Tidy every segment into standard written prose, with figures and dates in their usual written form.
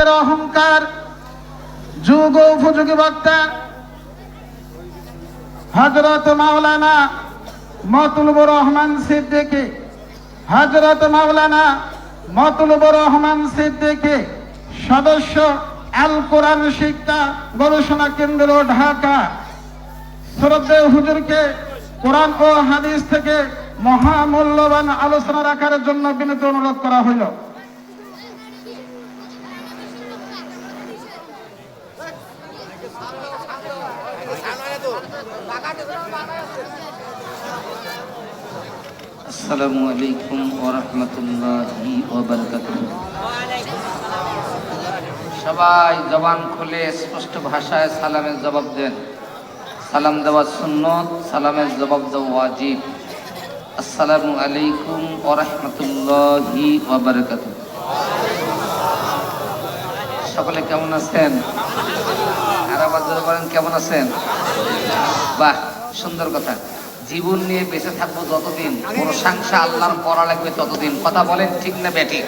যুগের অহংকার, যুগ উপযোগী বক্তা হযরত মাওলানা মতলুবুর রহমান সিদ্দিকী, হযরত মাওলানা মতলুবুর রহমান সিদ্দিকী, সদস্য আল কোরআন শিক্ষা গবেষণা কেন্দ্র, ঢাকা। শ্রদ্ধেয় হুজুরকে কোরআন ও হাদিস থেকে মহামূল্যবান আলোচনা রাখার জন্য বিনীত অনুরোধ করা হইল। আসসালামু আলাইকুম ওয়া রাহমাতুল্লাহি ওয়া বারাকাতুহু। সবাই জবান খুলে স্পষ্ট ভাষায় সালামের জবাব দেন। সালাম দেওয়া সুন্নত, সালামের জবাব দেওয়া ওয়াজিব। আসসালামু আলাইকুম ওয়া রাহমাতুল্লাহি ওয়া বারাকাতুহু। সকলে কেমন আছেন? আর আবার জোরে বলেন, কেমন আছেন? বাহ, সুন্দর কথা। জীবন নিয়ে বেঁচে থাকবো যতদিন, প্রশংসা আল্লাহর করা লাগবে ততদিন। কথা বলেন ঠিক না বেঠিক?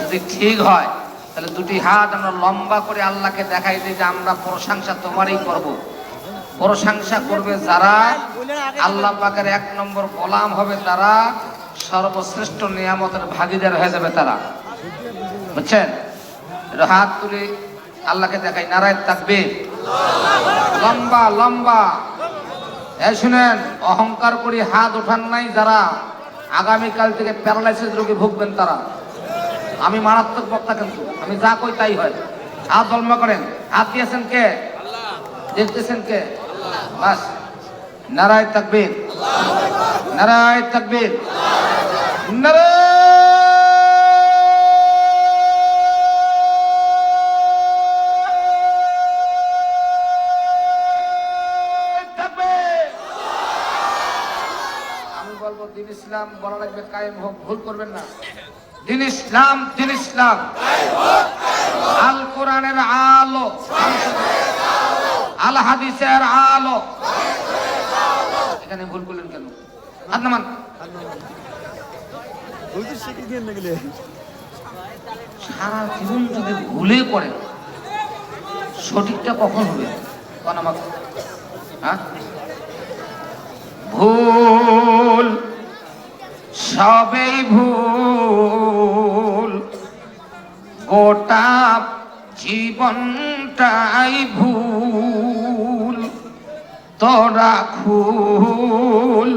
যদি ঠিক হয় তাহলে দুটি হাত আমরা লম্বা করে আল্লাহকে দেখাই দিই যে আমরা প্রশংসা তোমারই করব। প্রশংসা করবে যারা, আল্লাহ পাকের 1 নম্বর গোলাম হবে তারা, সর্বশ্রেষ্ঠ নিয়ামতের ভাগীদার হয়ে যাবে তারা। বুঝছেন? হাত তুলে আল্লাহকে দেখাই, নারায়ে তাকবীর, লম্বা লম্বা। এই শুনেন, অহংকার করে হাত ওঠান নাই যারা, আগামীকাল থেকে প্যারালাইসিস রোগে ভুগবেন তারা। আমি মারাত্মক বক্তা, কিন্তু আমি যা কই তাই হয়। হাত লম্বা করেন। হাত দিয়েছেন কে? দেখতেছেন কে? বাস, নারায়ে তাকবীর, নারায়ে তাকবীর, নারায়ে দিন ইসলাম বলা লাগবে, কায়েম হোক, ভুল করবেন না। দিন ইসলাম, দিন ইসলাম, আল কোরআনের আলো, আল হাদিসের আলো। এখানে ভুল করলেন কেন? হাত নামান। সারা জীবন যদি ভুলে পড়েন, সঠিকটা কখন হবে? হ্যাঁ, ভুল সবেই ভুল, গোটা জীবনটাই ভুল। তোরা খুল,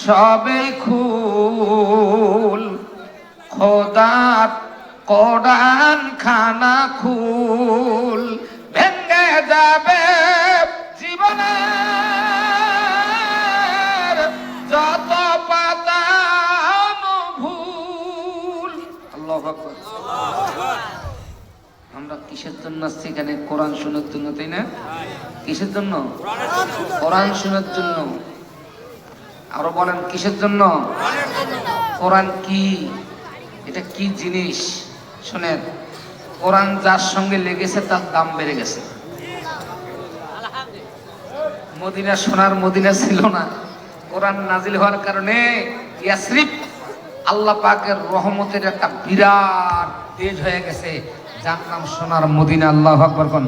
সবেই খুল, খোদার কোরআন খানা খুল। ভেঙে যাবে জীবনের যত পাতানো ভুল। আল্লাহু আকবার। আমরা কিসের জন্য আসছি এখানে? কোরআন শোনার জন্য, তাই না? কিসের জন্য? কোরআন শোনার জন্য। আরো বলেন, কিসের জন্য? কোরআন কি? এটা কি জিনিস? শোনেন, কোরআন যার সঙ্গে লেগেছে তার দাম বেড়ে গেছে। মদিনা সোনার মদিনা ছিল না, কোরআন নাজিল হওয়ার কারণে ইয়াসরিব আল্লাহ পাকের রহমতের একটা বিরাট দেশ হয়ে গেছে, যার নাম সোনার মদিনা। আল্লাহু আকবার কোন।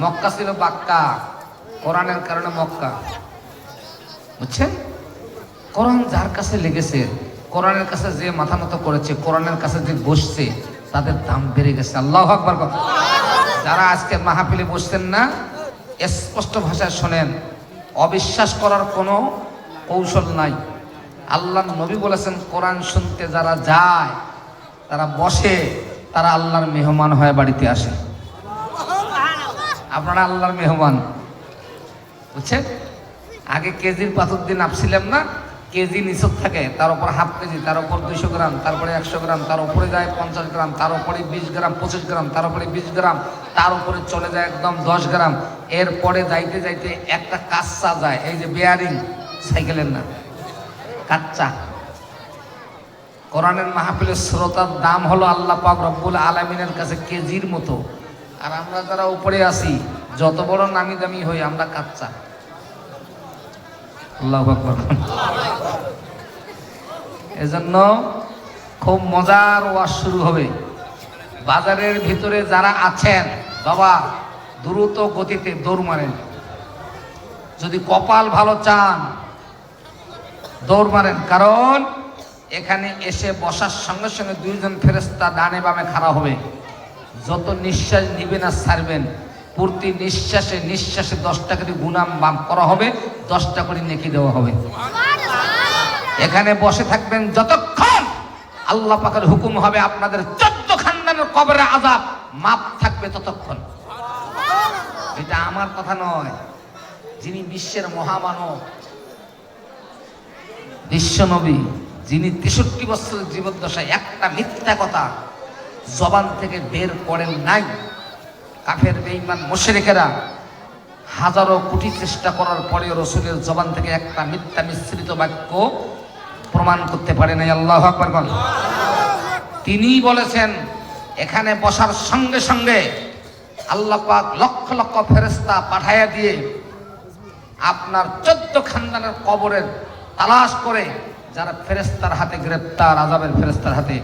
মক্কা ছিল বাক্কা, কোরআনের কারণে মক্কা। বুঝছেন? কোরআন যার কাছে লেগেছে, কোরআনের কাছে যে মাথা মতো করেছে, কোরআনের কাছে যে বসছে, তাদের দাম বেড়ে গেছে। আল্লাহু আকবার কোন। যারা আজকে মাহফিলে বসছেন না, স্পষ্ট ভাষায় শোনেন, অবিশ্বাস করার কোনো কৌশল নাই। আল্লাহ নবী বলেছেন, কোরআন শুনতে যারা যায়, তারা বসে, তারা আল্লাহর মেহমান হয়ে বাড়িতে আসে। আপনারা আল্লাহর মেহমান, বুঝছেন? আগে কেজির পাথর দিয়ে নাপছিলাম না, কেজি নিচক থাকে, তার উপর হাফ কেজি, তার উপর 200 গ্রাম, তারপরে 100 গ্রাম, তার উপরে যায় 50 গ্রাম, তার উপরে 20 গ্রাম, 25 গ্রাম, তার উপরে 20 গ্রাম, তার উপরে চলে যায় একদম 10 গ্রাম। এরপরে যাইতে যাইতে একটা কাঁচা যায়, এই যে বেয়ারিং সাইকেলের না, কাচ্চা। কোরআনের মাহফিলের শ্রোতার দাম হলো আল্লাহ পাক রব্বুল আলামিনের কাছে কেজির মতো। আর আমরা যারা উপরে আছি, যত বড় নামি দামি হই, আমরা কাচ্চা। আল্লাহু আকবার। এজন্য খুব মজার ওয়াজ শুরু হবে। বাজারের ভিতরে যারা আছেন বাবা দ্রুত গতিতে দৌড় মারেন। যদি কপাল ভালো চান দৌড় মারেন, কারণ এখানে এসে বসার সঙ্গে সঙ্গে দুইজন ফেরেশতা ডানে বামে খাড়া হবে। যত নিঃশ্বাস নিবেন আর ছাড়বেন প্রতি নিঃশ্বাসে নিঃশ্বাসে 10টা করে গুনাহ মাফ করা হবে, 10টা করে নেকি দেওয়া হবে। এখানে বসে থাকবেন যতক্ষণ আল্লাহ পাকের হুকুম হবে আপনাদের 14 খানদানের কবরের আযাব মাফ থাকবে ততক্ষণ। এটা আমার কথা নয়, যিনি বিশ্বের মহামানব বিশ্বনবী, যিনি 63 বছরের জীবদ্দশায় একটা মিথ্যা কথা জবান থেকে বের করেন নাই। কাফের বেঈমান মুশরিকেরা হাজারো কোটি চেষ্টা করার পরেও রাসূলের জবান থেকে একটা মিথ্যা মিশ্রিত বাক্য প্রমাণ করতে পারে নাই। আল্লাহু আকবার বলেন। তিনিই বলেছেন এখানে বসার সঙ্গে সঙ্গে আল্লাহ পাক লক্ষ লক্ষ ফেরেশতা পাঠায়া দিয়ে আপনার 14 খানদানের কবরের তালাশ করে যারা ফেরেশতার হাতে গ্রেপ্তার, আযাবের ফেরেশতার হাতে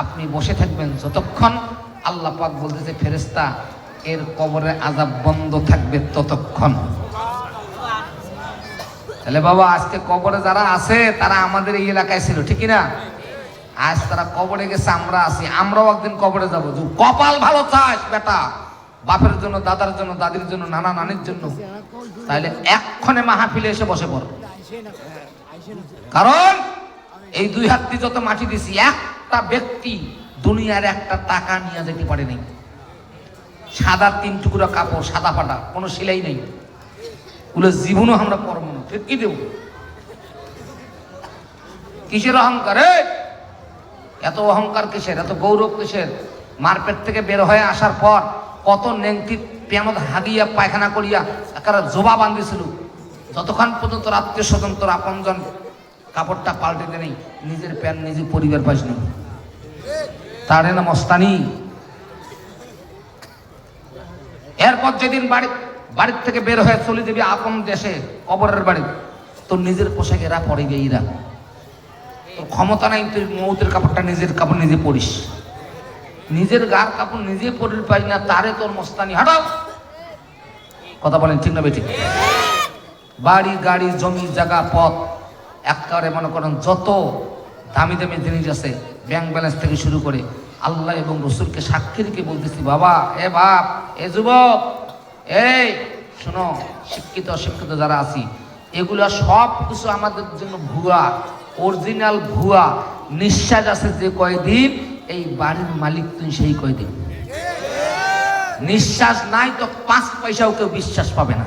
আপনি বসে থাকবেন যতক্ষণ আল্লাহ পাক বলতেছে ফেরেশতা এর কবরের আযাব বন্ধ থাকবে ততক্ষণ। তাহলে বাবা আজকে কবরে যারা আছে তারা আমাদের এই এলাকায় ছিল, ঠিক না? আজ তারা কবরে গেছে, আমরা আছি, আমরাও একদিন কবরে যাবো। কপাল ভালো চাস বেটা, বাপের জন্য, দাদার জন্য, দাদির জন্য, নানা নানির জন্য, তাহলে এক্ষণে মাহফিলে এসে বসে পড়। কারণ এই 2 হাত দিয়ে যত মাটি দিছি একটা ব্যক্তি দুনিয়ার একটা টাকা নিয়ে যেতে পারেনি। সাদা 3 টুকরা কাপড়, সাদা ফাটা, কোনো সেলাই নেই, ওগুলো জীবনও আমরা পরব না। ঠিক কি দেব? কিসের অহংকার? এত অহংকার কিসের? এত গৌরব কিসের? মারপেট থেকে বের হয়ে আসার পর কত নেংটি পেমদ হাগিয়া পায়খানা করিয়া একারা জোবা বান্ধিছিল, যতক্ষণ পর্যন্ত আত্মীয় স্বজন তোর আপনজন কাপড়টা পাল্টে নেই, নিজের প্যান্ট নিজে পরিবার পাস নেই, তার নাম মস্তানি। এরপর যেদিন বাড়ির থেকে বের হয়ে চলে যাবি আপন দেশে কবরের বাড়ি, তোর নিজের পোশাকে এরা পরে গে, ইরা তোর ক্ষমতা নাই, তুই মৌতের কাপড়টা নিজের কাপড় নিজে পরিস, নিজের গার কাপড় নিজে পরির পাই না, তারে তোর মস্তানি। হাঁটাও, কথা বলেন ঠিক না বেটি? বাড়ি গাড়ি জমি জায়গা পথ একেবারে মনে করেন যত দামি দামি জিনিস আছে, ব্যাংক ব্যালেন্স থেকে শুরু করে আল্লাহ এবং রসুলকে সাক্ষী রেখে বলতেছি বাবা, এ বাপ, এ যুবক, এই শোনো, শিক্ষিত অশিক্ষিত যারা আছি, এগুলা সব কিছু আমাদের জন্য ভুয়া, অরিজিনাল ভুয়া। নিঃশ্বাস আছে যে কয়দিন, এই বাড়ির মালিক তুই সেই কয়দিন। নিঃশ্বাস নাই তো 5 পয়সাও কেউ বিশ্বাস পাবে না,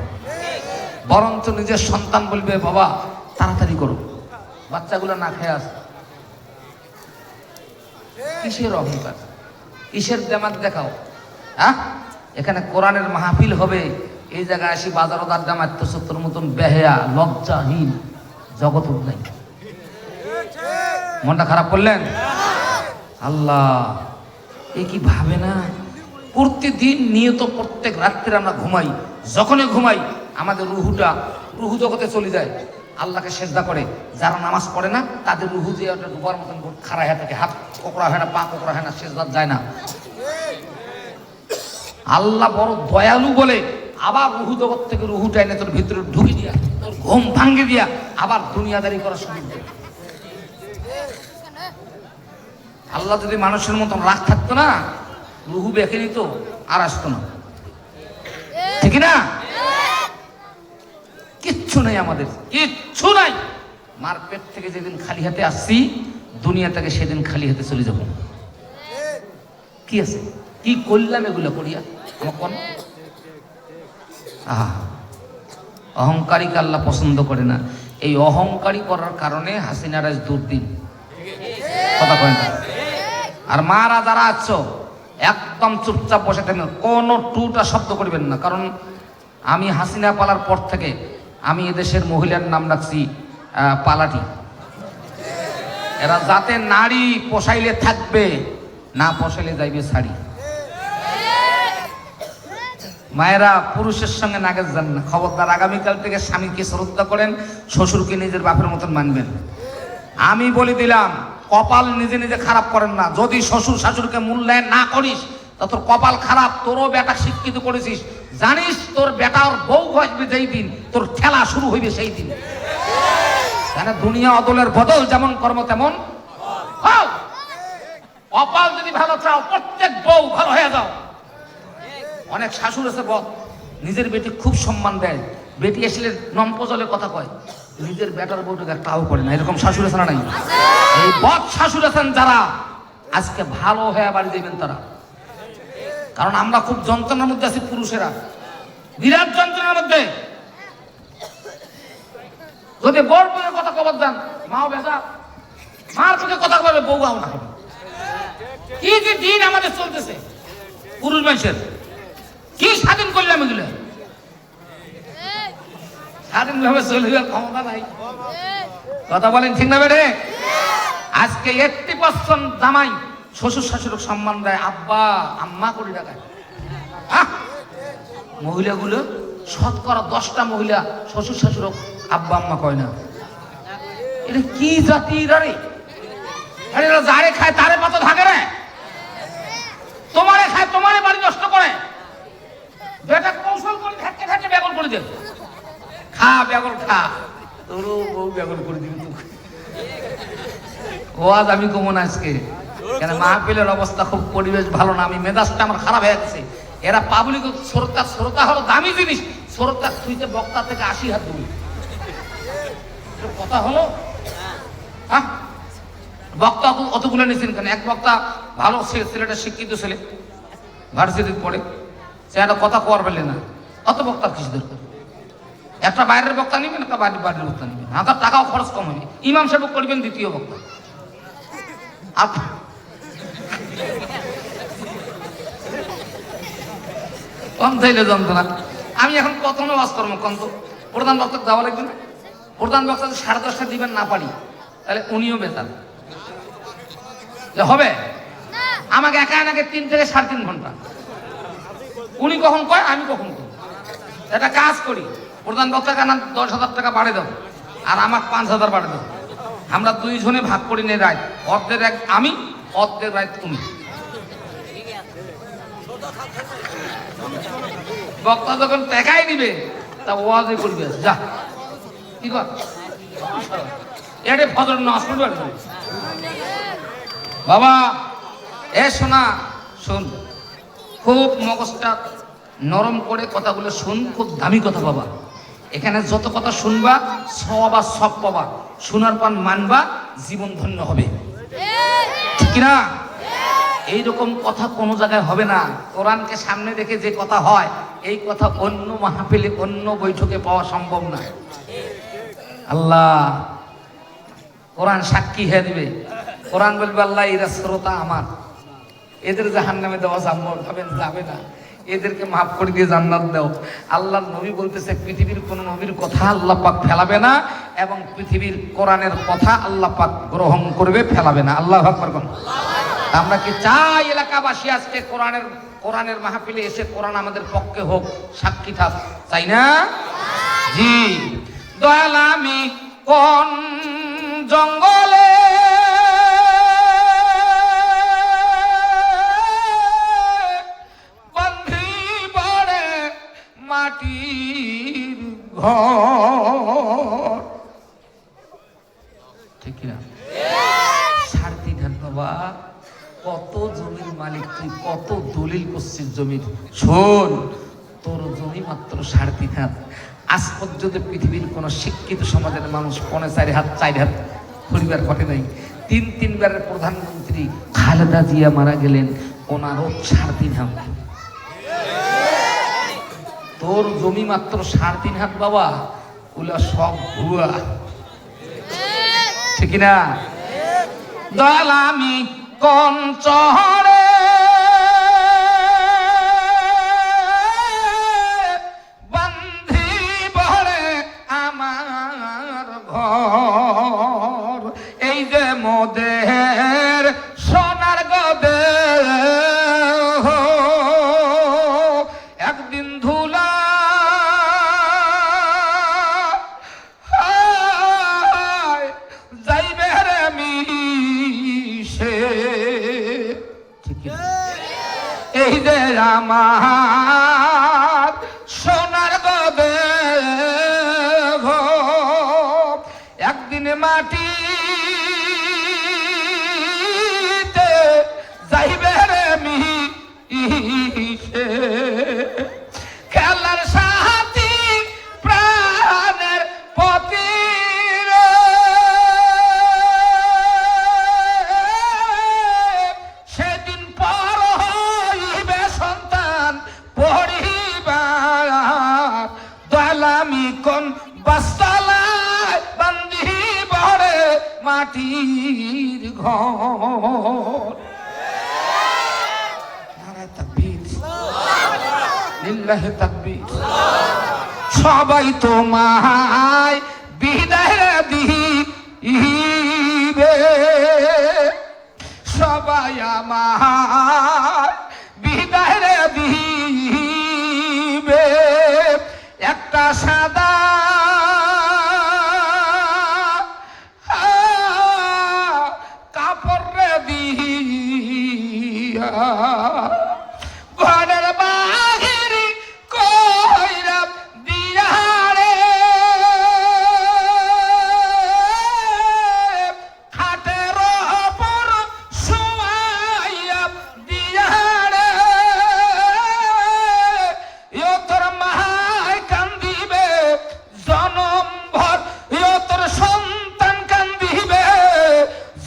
বরঞ্চ নিজের সন্তান বলবে বাবা তাড়াতাড়ি করো, বাচ্চাগুলো না খেয়ে আসে। কিসের অহংকার, কিসের জামাত দেখাও? হ্যাঁ, এখানে কোরআনের মাহফিল হবে, এই জায়গায় আসি বাজারদার জামাত তো সত্তর মতন বেহেয়া লজ্জাহীন জগৎ নাই। মনটা খারাপ করলেন? আল্লাহ এ কি ভাবে না? প্রতিদিন নিয়ত প্রত্যেক রাত্রে আমরা ঘুমাই, যখনই ঘুমাই আমাদের রুহু জগতে চলে যায়, আল্লাহকে সেজদা করে। যারা নামাজ পড়ে না তাদের রুহু দিয়ে ডুবার মতন খাড়া হয়ে থাকে, হাত কোকড়া হয় না, পা কোকড়া হয় না, সেজদা যায় না। আল্লাহ বড় দয়ালু বলে আবার রুহু জগৎ থেকে রুহুটা এনে তোর ভিতরে ঢুকি দিয়া, তোর ঘুম ভাঙ্গি দিয়া আবার দুনিয়াদারি করার সুযোগ দেয়। আল্লাহ যদি মানুষের মতন রাগ থাকতো না, রুহু বেঁকে নিত, আর আসতো না, ঠিক না? কিচ্ছু নাই আমাদের, কিচ্ছু নাই। মার পেট থেকে যেদিন খালি হাতে আসছি, দুনিয়া থেকে সেদিন খালি হাতে চলে যাব। কি আছে, কি করলাম এগুলো করিয়া? আমার কোন অহংকারীকে আল্লাহ পছন্দ করে না। এই অহংকারী করার কারণে হাসিনার আজ দুর্দিন, কথা কয় না। আর মারা যারা আছো একদম চুপচাপ বসে থাকবেন, কোনো টুটা শব্দ করবেন না। কারণ আমি হাসিনা পালার পর থেকে আমি এদেশের মহিলার নাম রাখছি পালাটি। এরা যাতে নারী পোষাইলে থাকবে, না পোষাইলে যাইবে শাড়ি। মায়েরা পুরুষের সঙ্গে নাগেজ যান না, খবরদার। আগামীকাল থেকে স্বামীকে শ্রদ্ধা করেন, শ্বশুরকে নিজের বাপের মতন মানবেন। আমি বলে দিলাম, কপাল নিজে নিজে খারাপ করেন না। যদি শ্বশুর শাশুড়িকে মূল্যায়ন না করিস, তা তোর কপাল খারাপ, তোরও বেটা শিক্ষিত করেছিস, জানিস তোর বেটার বউ আসবে যেই দিন, তোর খেলা শুরু হইবে সেই দিন। কেন দুনিয়া অদলের বদল, যেমন কর্ম তেমন ফল। কপাল যদি ভালো চাও, প্রত্যেক বউ ভালো হয়ে যাও। অনেক শাশুড় আছে বদ, নিজের বেটি খুব সম্মান দেয়, বেটি আসলে নম্প জলে কথা কয়, নিজের বেটার বউটাকে তাও করে না। এরকম শাশুড় আছে না নাই? এই বদ শাশুড় আছেন যারা, আজকে ভালো হয়ে বাড়ি দেবেন তারা। কারণ আমরা খুব যন্ত্রণার মধ্যে আছি, পুরুষেরা বিরাট যন্ত্রণার মধ্যে। যদি বড় বউয়ের কথা কবর দেন, মাও বেজা, মার চোখে কথা বলবে, বউ গাও না। কি যে দিন আমাদের চলতেছে পুরুষ মানুষের, কি স্বাধীন করলাম এগুলো, স্বাধীন ভাবে চলে যাওয়ার ক্ষমতা নাই। কথা বলেন ঠিক না বেড়ে? আজকে 80% জামাই শ্বশুর শাশুড়ি সম্মান দেয়, আব্বা আম্মা করে ডাকায়। মহিলাগুলো শতকরা 10টা মহিলা শ্বশুর শাশুড়ি আব্বা আম্মা কয় না। এটা কি জাতি রে? যারে খায় তারে পাতা থাকে রে, তোমারে খায় তোমারে বাড়ি নষ্ট করে। বেটা কৌশল করে থাকতে থাকতে বেগল করে দে, খা বেগল খা, তোরও বউ বেগল করে দিবি তুই। ওয়াজ আমি কমন আজকে, কেন মাহফিলের অবস্থা খুব, পরিবেশ ভালো না, আমি মেজাজটা আমার খারাপ হয়ে গেছে। এরা পাবলিক শ্রোতা, শ্রোতা হলো দামি জিনিস, শ্রোতা তুইতে বক্তা থেকে 80 হাত দূর। কথা হলো হ্যাঁ, বক্তা অতগুলো নিয়েছেন কেন? এক বক্তা ভালো ছেলেটা শিক্ষিত ছেলে, ভার্সিটিতে পড়ে, সে একটা কথা কোয়ার পেলে না, অত বক্তার কিছু দরকার? একটা বাইরের বক্তা নিবেন, একটা বাড়ির বক্তা নিবেন, হাজার টাকাও খরচ কম হবে। ইমাম সাহেব করবেন দ্বিতীয় বক্তা। কম চাইলে যন্ত্রণা। আমি এখন প্রথমে ওয়াজ করবো, কন্ত প্রধান বক্তা দেওয়া লাগবে না। প্রধান বক্তা 10:30 দিবেন না পারি, তাহলে উনিও বেতার হবে। আমাকে একা এনাকে 3 থেকে 3.5 ঘন্টা, উনি কখন কয় আমি কখন কই। একটা কাজ করি, প্রধান বক্তাকে না 10,000 টাকা বাড়ে দাও, আর আমার 5,000 বাড়ে দাও। আমরা 2 জনে ভাগ করি নে রাত, অর্ধেক রাত আমি, অর্ধেক রাত তুমি। বক্তা যখন টাকাই দিবে, তা ওয়াজে করবে, যা কি কর এটা ফজর নামাজ পড়বে বাবা। এ শোনা, শোন, খুব মগজটা নরম করে কথাগুলো শুন, খুব দামি কথা বাবা। এখানে যত কথা শুনবা সব আর সব পাবা, শোনার পর মানবা, জীবন ধন্য হবে, ঠিক না? এইরকম কথা কোনো জায়গায় হবে না। কোরআনকে সামনে রেখে যে কথা হয়, এই কথা অন্য মাহফিলে, অন্য বৈঠকে পাওয়া সম্ভব না। আল্লাহ কোরআন সাক্ষী হয়ে দিবে। কোরআন বলবে আল্লাহ এরা শ্রোতা আমার, এদের জাহান্নামে দেওয়া যাবে না, এদেরকে মাফ করে দিয়ে জান্নাত দাও। আল্লাহর নবী বলতেছে পৃথিবীর কোন নবীর কথা আল্লাহ পাক ফেলাবে না, এবং পৃথিবীর কোরআনের কথা আল্লাহ পাক গ্রহণ করবে, ফেলাবে না। আল্লাহু আকবার কোন। আমরা কি চাই এলাকাবাসী আজকে কোরআনের মাহফিলে এসে কোরআন আমাদের পক্ষে হোক, সাক্ষী থাক, চাই না? জি। দয়াল আমি কোন জঙ্গলে বন্ধি পড়ে মাটির ঘর, ঠিক না? 3.5 হাত বাবা, কত জমির মালিক তুই, কত দলিল করছিস জমির। শোন, তোর জমি মাত্র 3.5 হাত। আজ পর্যন্ত পৃথিবীর কোন শিক্ষিত সমাজের মানুষ 4.5 হাত 4 হাত পরিবার ঘটে নাই। 3 বারের প্রধানমন্ত্রী খালেদা জিয়া মারা গেলেন, ওনারও 3.5 হাত। তোর জমি মাত্র 3.5 হাত বাবা, ওগুলো সব ভুয়া, ঠিক না? দয়াল আমি কোন চহরে বন্ধি বড়ে আমার ঘর, এই যে মোদের সোনার গদে একদিন ধুলা যাইবে রে মিশে, যে আমার সোনার গদে একদিন মাটিতে যাইবে রে মিশে খেলার সাথী প্রাণের পতি সেদিন পর হইবে সন্তান পরিবার দয়ালামি কোন বাস্তলায় বান্ধি বড়ে মাটির ঘর। নারায়ে তাকবীর, লিল্লাহি তাকবীর। সবাই তোমায় বিদায় দিবে, সবাই আমার বিদায় দিবে, একটা সাদা কাপড় দিয়া ঘরের বাহিরি কইরা দিয়া রে খাটের ওপর শুয়াইয়া দিয়া রে ও তোর মায় কান্দিবে জনম ভর, ও তোর সন্তান কান্দিবে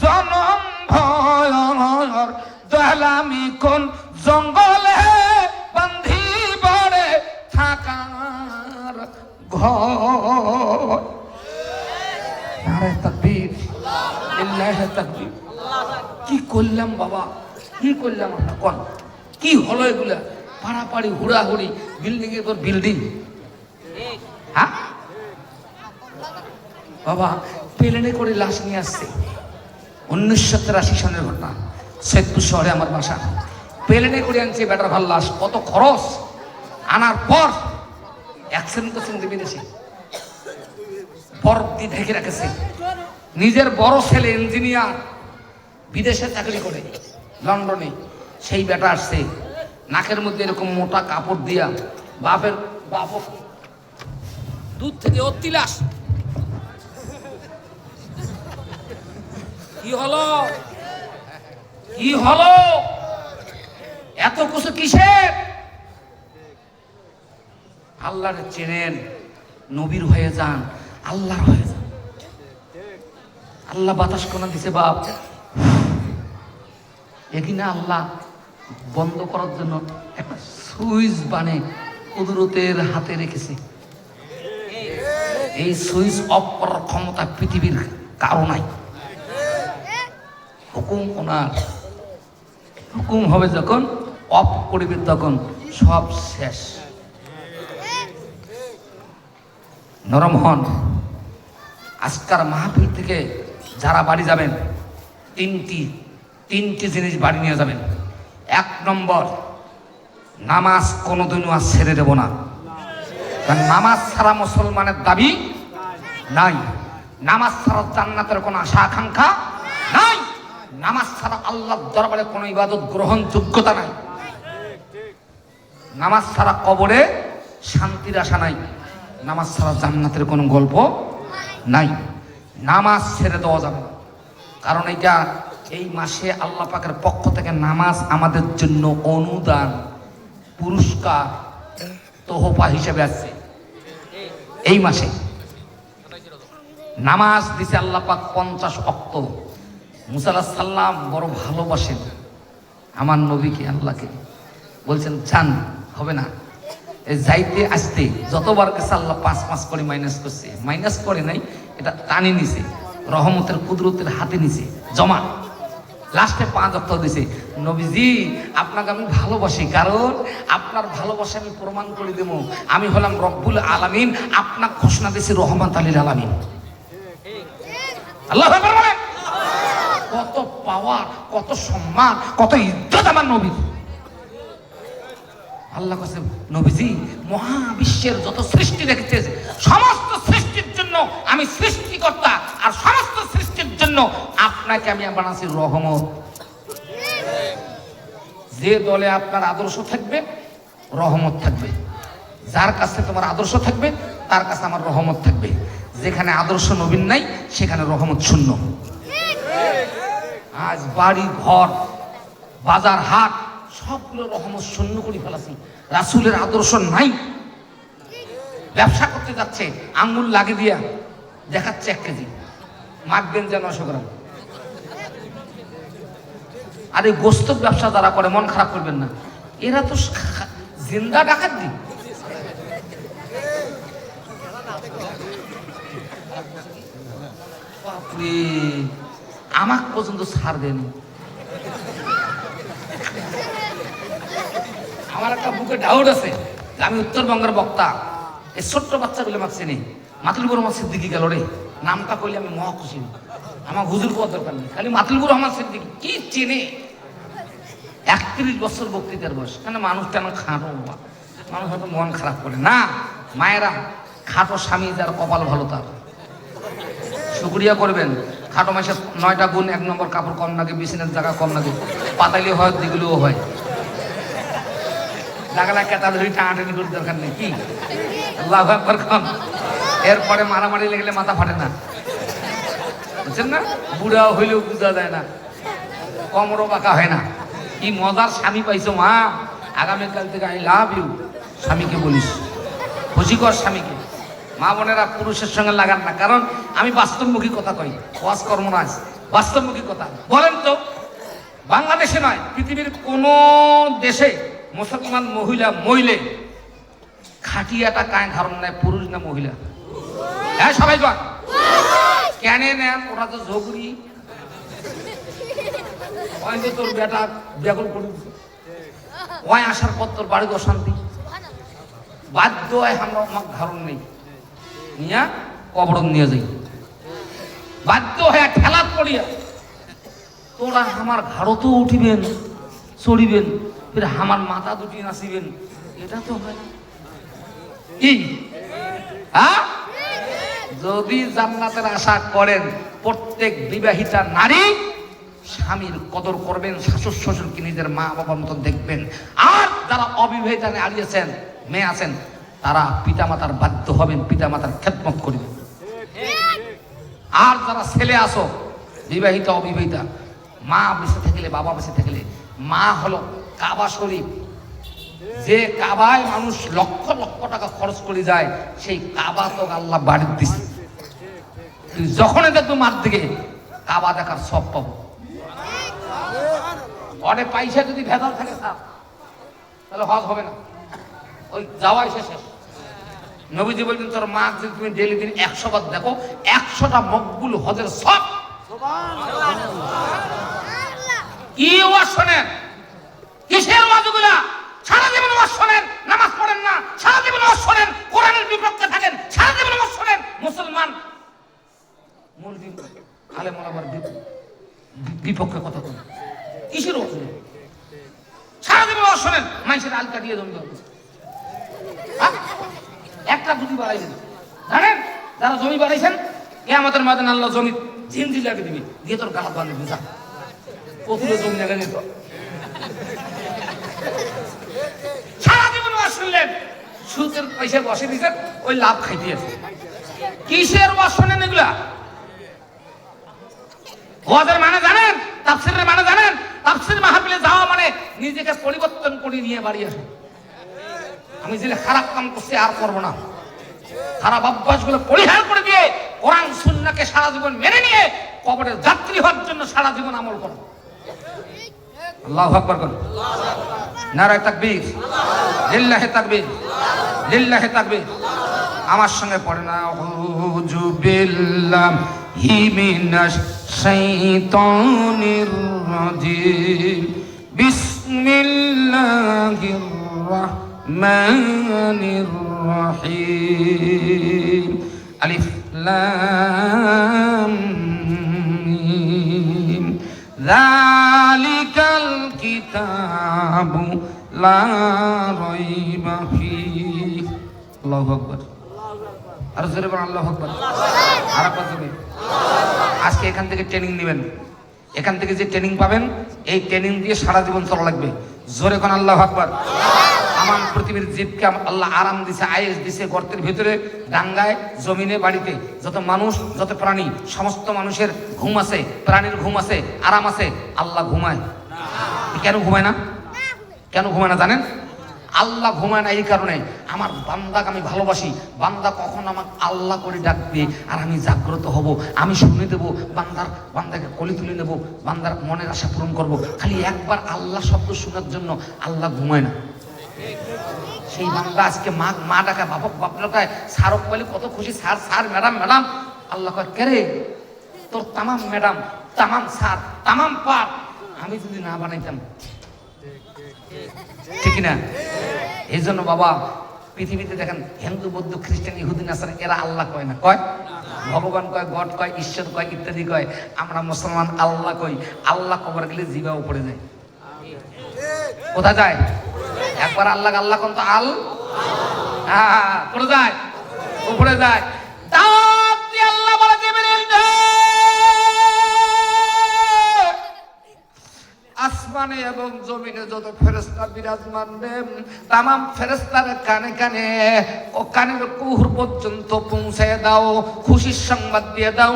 জনম ভর। দয়ালামি কোন জঙ্গলে বান্ধি বড়ে থাকার ঘর। নারায়ে তাকবীর, লিল্লাহি তাকবীর। কি করলাম বাবা, কি করলাম আমরা, কোন কি হলো এগুলা? পাড়াপাড়ি হুড়াহুড়ি, বিল্ডিং এর পর বিল্ডিং। হ্যাঁ বাবা, প্লেনে করে লাশ নিয়ে আসছে। 1983 সনের ঘটনা, সৈয়দপুর শহরে আমার বাসা। প্লেনে করে আনছে বেটার ভাল লাশ, কত খরচ। আনার পর অ্যাক্সিডেন্ট করছেন বিদেশে, বরফ দিয়ে ঢেকে রেখেছে। নিজের বড় ছেলে ইঞ্জিনিয়ার, বিদেশে চাকরি করে লন্ডনে, সেই বেটা আসছে নাকের মধ্যে এরকম মোটা কাপড় দিয়া, বাপের বাপ দূর থেকে অতিলাস। কি হলো, কি হলো, এত কিছু কিসের? আল্লাহর চেনেন, নবীর হয়ে যান, আল্লাহর হয়ে যান। আল্লাহ বাতাস কোনা দিছে বাপ, এখানে আল্লাহ বন্ধ করার জন্য একটা সুইচ বানে কুদরতের হাতে রেখেছে। এই সুইচ অফ করার ক্ষমতা পৃথিবীর কারো নাই। হুকুম ওনার, হুকুম হবে যখন অফ করবে তখন সব শেষ। নরম হন। আজকার মাহফিল থেকে যারা বাড়ি যাবেন, তিনটি জিনিস বাড়ি নিয়ে যাবেন। 1 নম্বর, নামাজ কোনোদিনও আর ছেড়ে দেব না। কারণ নামাজ ছাড়া মুসলমানের দাবি নাই, নামাজ ছাড়া জান্নাতের কোনো আশা আকাঙ্ক্ষা নাই, নামাজ ছাড়া আল্লাহর দরবারে কোনো ইবাদত গ্রহণযোগ্যতা নাই, নামাজ ছাড়া কবরে শান্তির আশা নাই, নামাজ ছাড়া জান্নাতের কোনো গল্প নাই। নামাজ ছেড়ে দেওয়া যাবে না, কারণ এটা এই মাসে আল্লাহ পাকের পক্ষ থেকে নামাজ আমাদের জন্য অনুদান, পুরস্কার, তোহফা হিসেবে আসছে। এই মাসে নামাজ দিছে আল্লাহ পাক 50 ওয়াক্ত। মুসা আলাইহিস সালাম বড় ভালোবাসেন আমার নবীকে, আল্লাহকে। বলছেন জান, হবে না, যাইতে আসতে যতবার গেছে আল্লাহ 5 করে মাইনাস করছে, মাইনাস করে নাই, এটা টানি নিছে, রহমতের কুদরতের হাতে নিছে জমা। লাস্টে 5 ওয়াক্ত দিছে। নবীজি আপনাকে আমি ভালোবাসি, কারণ আপনার ভালোবাসা আমি প্রমাণ করে দেব, আমি হলাম রব্বুল আলামিন, আপনার ঘোষণা দিয়েছি রহমত আলীর আলামিন। আল্লাহু আকবার বলেন। কত পাওয়ার, কত সম্মান, কত ইজ্জত আমার নবীর। আল্লাহ কাছে নবীজি মহাবিশ্বের যত সৃষ্টি রেখেছে সমস্ত সৃষ্টির জন্য আমি সৃষ্টিকর্তা, আর সমস্ত সৃষ্টির জন্য আপনাকে আমি বানাচ্ছি রহমত। যে দলে আপনার আদর্শ থাকবে রহমত থাকবে, যার কাছে তোমার আদর্শ থাকবে তার কাছে আমার রহমত থাকবে। যেখানে আদর্শ নবীন নাই সেখানে রহমত শূন্য। আজ বাড়ি ঘর বাজার হাট সবগুলো রহমত শূন্য করে ফেলাছি, রাসূলের আদর্শ নাই। ব্যবসা করতে যাচ্ছে আঙ্গুল লাগিয়ে দিয়া দেখাচ্ছে 1 কেজি, মাখবেন যে 900 গ্রাম। আর এই গোস্তের ব্যবসা যারা করে মন খারাপ করবেন না, এরা তো জিন্দা ডাকাত দি। বাপরে, আমাকে পর্যন্ত ছাড় দেন। আমার একটা বুকে ডাউট আছে যে আমি উত্তরবঙ্গের বক্তা, এই ছোট্ট বাচ্চাগুলো আমাকে চেনে। মাতলুবুর রহমান সিদ্দিকী গেল রে, নামটা কইলে আমি মহা খুশি। আমার হুজুর পাওয়ার দরকার নেই, খালি মাতলুবুর রহমান সিদ্দিকী কি চেনে। 31 বছর বক্তৃতার বয়স, কেন মানুষটা আমার খাটো, মানুষ হয়তো মন খারাপ করে না। মায়েরা, খাটো স্বামী যার কপাল ভালো তার শুকরিয়া করবেন। খাটো মাসে 9টা গুণ, 1 নম্বর কাপড় কম লাগে, বিছানার জায়গা কম লাগে, পাতালি হয়, দিগুলোও হয়। লাগালা কেতা ধরি টানাটানি করে দরকার নেই, কি আল্লাহু আকবার খান। এরপরে মারামারি লেগেলে মাথা ফাটে না, বুঝছেন না? বুড়া হইলেও বুঝা যায় না, কমরও বাঁকা হয় না। কি মজার স্বামী পাইছো মা, আগামীকাল থেকে আই লাভ ইউ স্বামীকে বলিস, খুশি কর স্বামীকে। মা বোনেরা পুরুষের সঙ্গে লাগান না, কারণ আমি বাস্তবমুখী কথা কই, ওয়াজ কর্ম না, বাস্তবমুখী কথা। বলেন তো, বাংলাদেশে নয় পৃথিবীর কোন দেশে মুসলমান মহিলা মইলে খাটিয়াটা কায় ধারণ নেয়, পুরুষ না মহিলা? হ্যাঁ সবাই যান, কেন নেন? ওরা তো ঝগড়ি, তোর বেটা বেগুন করে ওই আসার পর তোর বাড়িতে অশান্তি, বাধ্য হয় আমরা ধারণ নেই নিয়া কবর নিয়ে যাই, বাধ্য হয়ে ঠেলা পড়িয়া তোরা আমার ঘাড়তো উঠিবেন চড়িবেন, ফির আমার মাথা দুটি নাচিবেন, এটা তো হয় না। কি যদি জান্নাতের আশা করেন, প্রত্যেক বিবাহিতা নারী স্বামীর কদর করবেন, শাশুড় শ্বশুরকে নিজের মা বাবার মতন দেখবেন। আর যারা অবিবাহিতা আছেন, মেয়ে আছেন, তারা পিতামাতার বাধ্য হবেন, পিতামাতার খেদমত করবেন। আর যারা ছেলে আসো, বিবাহিতা অবিবাহিতা, মা বেঁচে থাকলে বাবা বেঁচে থাকলে, মা হলো কাবা শরীফ, যে কাবায় মানুষ লক্ষ লক্ষ টাকা খরচ করে যায়, সেই কাবা তো আল্লাহ বাড়ির দিচ্ছে। যখনই দেখবো মার দিকে কাবা দেখার সব পাবো। অনেক পয়সা যদি ভেজাল থাকে তাহলে হজ হবে না, ওই যাওয়াই শেষে। নবীজি বলছেন তোর মা যদি তুমি ডেলি দিন 100 বার দেখো, 100টা মকবুল হজের সব। কি ওয়াজ শোনেন, কিসের ওয়াজগুলা? সারা জীবন ওয়াজ শোনেন, নামাজ পড়েন না, সারা জীবন ওয়াজ শোনেন, কোরআনের বিপক্ষে থাকেন, সারা জীবন ওয়াজ শোনেন, মুসলমান মুলজি আলেম ওলামার বিপক্ষে কথা বলেন, কিসের ওয়াজ? সারা জীবন ওয়াজ শোনেন, মানুষের আলকা দিয়ে জমি দরকার একটা দুটি বাড়াইছেন, জানেন যারা জমি বাড়াইছেন, কিয়ামতের ময়দানে আল্লাহ জমি ঝিনঝি লাগিয়ে দিবি, দিয়ে তোর গালাত বাঁধে বুঝা প্রচুর জমি জায়গা যেত। সারা জীবন ওয়াজ শুনলেন, সুদের পয়সা বসে দিয়েছেন, ওই লাভ খাইতে আছে। কিসের ওয়াজ শোনেন এগুলা? ওয়াজের মানে জানেন? তাফসীরের মানে জানেন? তাফসীর মাহফিলে যাওয়া মানে নিজেকে পরিবর্তন করে নিয়ে বাড়ি আসে। আমি যে খারাপ কাম করছি আর করবো না, খারাপ অভ্যাসগুলো পরিহার করে দিয়ে কোরআন সুন্নাহকে সারা জীবন মেনে নিয়ে কবরের যাত্রী হওয়ার জন্য সারা জীবন আমল করো। আল্লাহু আকবার করুন, নারায়ে তাকবীর, লিল্লাহি তাকবীর, লিল্লাহি তাকবীর। আমার সঙ্গে পড়ে না, আউযু বিল্লাহি মিনাশ শাইতানির রাজিম, বিসমিল্লাহির রাহমানির রাহিম, আলিফ লাম মিম, যালিকাল কিতাবু লা রাইবা ফীহি। আল্লাহু আকবার, আর জোরে বলেন আল্লাহু আকবার। আর আপনাদের আজকে এখান থেকে ট্রেনিং নেবেন, এখান থেকে যে ট্রেনিং পাবেন, এই ট্রেনিং দিয়ে সারা জীবন চলা লাগবে। জোরে কোন আল্লাহু আকবার। তামাম পৃথিবীর জীবকে আল্লাহ আরাম দিছে, আয়েশ দিছে। গর্তের ভিতরে, ডাঙ্গায়, জমিনে, বাড়িতে যত মানুষ, যত প্রাণী, সমস্ত মানুষের ঘুম আছে, প্রাণীর ঘুম আছে, আরাম আছে। আল্লাহ ঘুমায় কেন? ঘুমায় না কেন? ঘুমায় না জানেন? আল্লাহ ঘুমায় না এই কারণে, আমার বান্দাকে আমি ভালোবাসি। বান্দা কখন আমাকে আল্লাহ করে ডাকবে আর আমি জাগ্রত হব, আমি শুনে দেবো, বান্দাকে কলি তুলে নেব, বান্দার মনের আশা পূরণ করব। খালি একবার আল্লাহ শব্দ শোনার জন্য আল্লাহ ঘুমায় না। সেই বান্দা আজকে মা ডাকা, বাপ ডাকায়, স্যারক বলে কত খুশি, স্যার স্যার, ম্যাডাম ম্যাডাম। আল্লাহ কয় কে রে? তোর তামাম ম্যাডাম, তামাম স্যার, তামাম পার আমি যদি না বানাইতাম, ঠিক না? এই জন্য বাবা, পৃথিবীতে দেখেন হিন্দু, বৌদ্ধ, খ্রিস্টান, ইহুদি, নাসারা, এরা আল্লাহ কয় না, কয় ভগবান, কয় গড, কয় ঈশ্বর, কয় ইত্যাদি কয়। আমরা মুসলমান আল্লাহ কই। আল্লাহ কবর গেলে জিবা উপরে যায়। কোথায় যায়? একবার আল্লাহ আল্লাহ কোন তো কোথায় যায়? উপরে যায়। আল্লাহ বলে আসমানে এবং জমিনে যত ফেরেশতা বিরাজমান, তামাম ফেরেশতার কানে কানে ও কানের কুহুর পর্যন্ত পৌঁছায় দাও, খুশির সংবাদ দিয়ে দাও।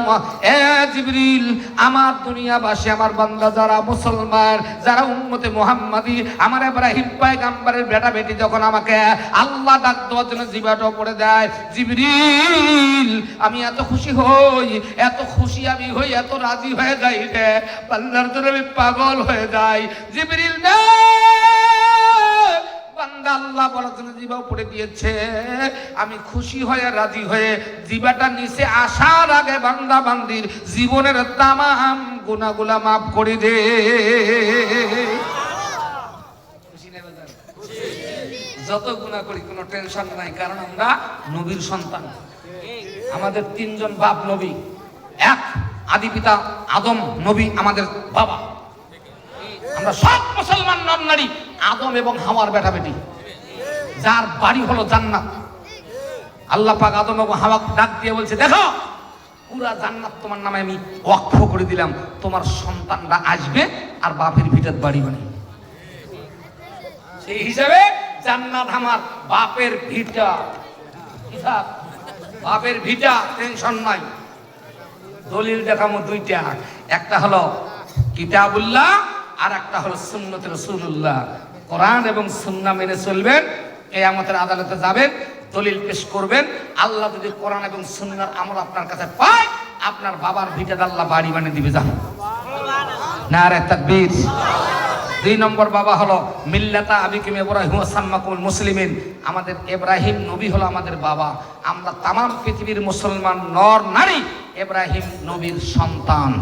এ জিবরিল, আমার দুনিয়াবাসী, আমার বান্দা যারা মুসলমান, যারা উম্মতে মুহাম্মাদি, আমার ইব্রাহিম পয়গম্বরের বেটা বেটি যখন আমাকে আল্লাহ ডাক দেওয়ার জন্য জিবাটা পড়ে দেয়, জিবরিল আমি এত খুশি হই, এত খুশি আমি হই, এত রাজি হয়ে যাই রে, বান্দার জন্য আমি পাগল হয়ে যাই। জিবরিল না, বান্দা আল্লাহ বলার জন্য জিবা পড়ে দিয়েছে, আমি খুশি হয়ে রাজি হয়ে জিবাটা নিচে আসার আগে বান্দা বান্দির জীবনের তামাম গুনাহগুলা মাফ করে দে। খুশি নেবে যত গুনাহ করি কোনো টেনশন নাই, কারণ আমরা নবীর সন্তান। আমাদের তিনজন বাপ নবী, এক আদি পিতা আদম নবী আমাদের বাবা। আমরা সব মুসলমান নর নারী আদম এবং হাওয়ার বেটা বেটি, যার বাড়ি হলো জান্নাত। আল্লাহ পাক আদম এবং হাওয়া ডাক দিয়ে বলছে, দেখো পুরা জান্নাত তোমার নামে আমি ওয়াকফ করে দিলাম, তোমার সন্তানরা আসবে আর বাপের ভিটার বাড়ি বানিয়ে। সেই হিসাবে জান্নাত আমার বাপের ভিটা, বাপের ভিটা, টেনশন নাই। দলিল দেখামো দুইটা, একটা হলো কিতাবুল্লাহ আর একটা হলো সুন্নতে রাসূলুল্লাহ। কোরআন এবং সুন্নাহ মেনে চলবেন, কিয়ামতের আদালতে যাবেন, দলিল পেশ করবেন। আল্লাহ যদি কোরআন এবং সুন্নাহর আমল আপনার কাছে পায়, আপনার বাবার ভিটা আল্লাহ বাড়ি বানিয়ে দিবে। যান নারে তাকবীর। দুই নম্বর বাবা হলো মিল্লাতা আবিকুম ইব্রাহিম সাম্মাকুল মুসলিমিন। আমাদের ইব্রাহিম নবী হলো আমাদের বাবা। আমরা তামাম পৃথিবীর মুসলমান নর নারী ইব্রাহিম নবীর সন্তান।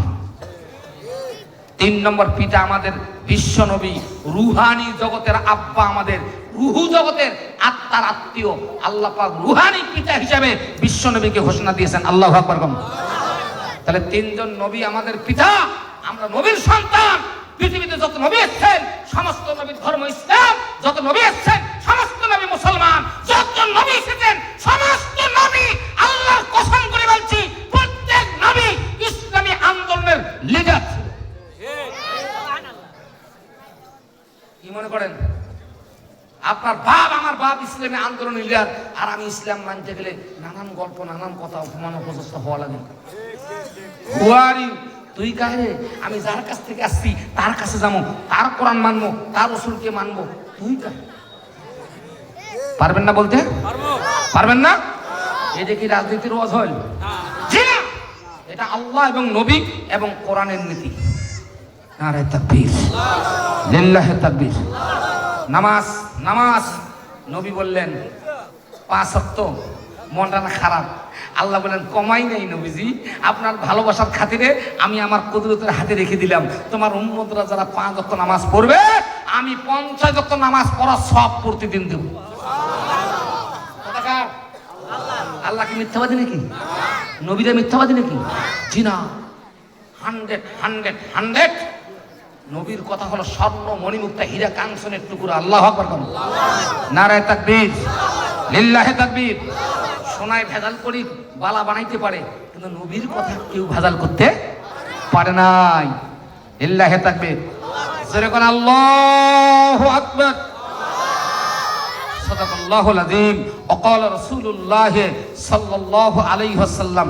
তিন নম্বর পিতা আমাদের বিশ্ব নবী, রুহানি জগতের আব্বা, আমাদের রুহু জগতের আত্মার আত্মীয়। আল্লাহ পাক রুহানি পিতা হিসাবে বিশ্ব নবীকে ঘোষণা দিয়েছেন। আল্লাহু আকবার। তাহলে তিনজন নবী আমাদের পিতা, আমরা নবীর সন্তান। পৃথিবীতে যত নবী এসেছেন সমস্ত নবীর ধর্ম ইসলাম, যত নবী এসেছেন সমস্ত নবী মুসলমান, যত নবী এসেছেন সমস্ত নবী, আল্লাহর কসম করে বলছি, প্রত্যেক নবী ইসলামী আন্দোলনের লিডার ছিল। কি মনে করেন? আপনার বাপ, আমার বাপ ইসলামী আন্দোলনের লিডার, আর আমি ইসলাম মানতে গেলে নানান গল্প, নানান কথা, অপমান অপদস্থ হওয়া লাগে। তুই কারে? আমি যার কাছ থেকে আসছি তার কাছে যাবো, তার কোরআন মানবো, তার রাসূলকে মানবো। তুই কারে? পারবেন না বলতে? পারবেন না? এটা কি রাজনীতির ওয়াজ হল? জি না, এটা আল্লাহ এবং নবী এবং কোরআনের নীতি। নারে তাকবীর, লিল্লাহি তাকবীর। নামাজ, নামাজ নবী বললেন 5 ওয়াক্ত। মনটা না খারাপ, আল্লাহ বলেন কমাই নাই নবীজি, আপনার ভালোবাসার খাতিরে আমি আমার কুদরতের হাতে রেখে দিলাম, তোমার উম্মতরা যারা 5 ওয়াক্ত নামাজ পড়বে, আমি 50 ওয়াক্ত নামাজ পড়ার সব প্রতিদিন দেব। আল্লাহ কি মিথ্যাবাদী নাকি? নবীরা মিথ্যাবাদী নাকি? জি না, 100 নবীর কথা হলো স্বর্ণ মণিমুক্তা হীরা কাঞ্চনের টুকরা। আল্লাহু আকবার। নারে তাকবীর, লিল্লাহি তাকবীর। সোনায় ভেজাল করি বালা বানাইতে পারে, কিন্তু নবীর কথা কেউ ভেজাল করতে পারে নাই। লিল্লাহি তাকবীর। যেরকম আল্লাহু আকবার। সাদাকাল্লাহুল আযীম। ওয়া ক্বালা রাসূলুল্লাহ সাল্লাল্লাহু আলাইহি ওয়াসাল্লাম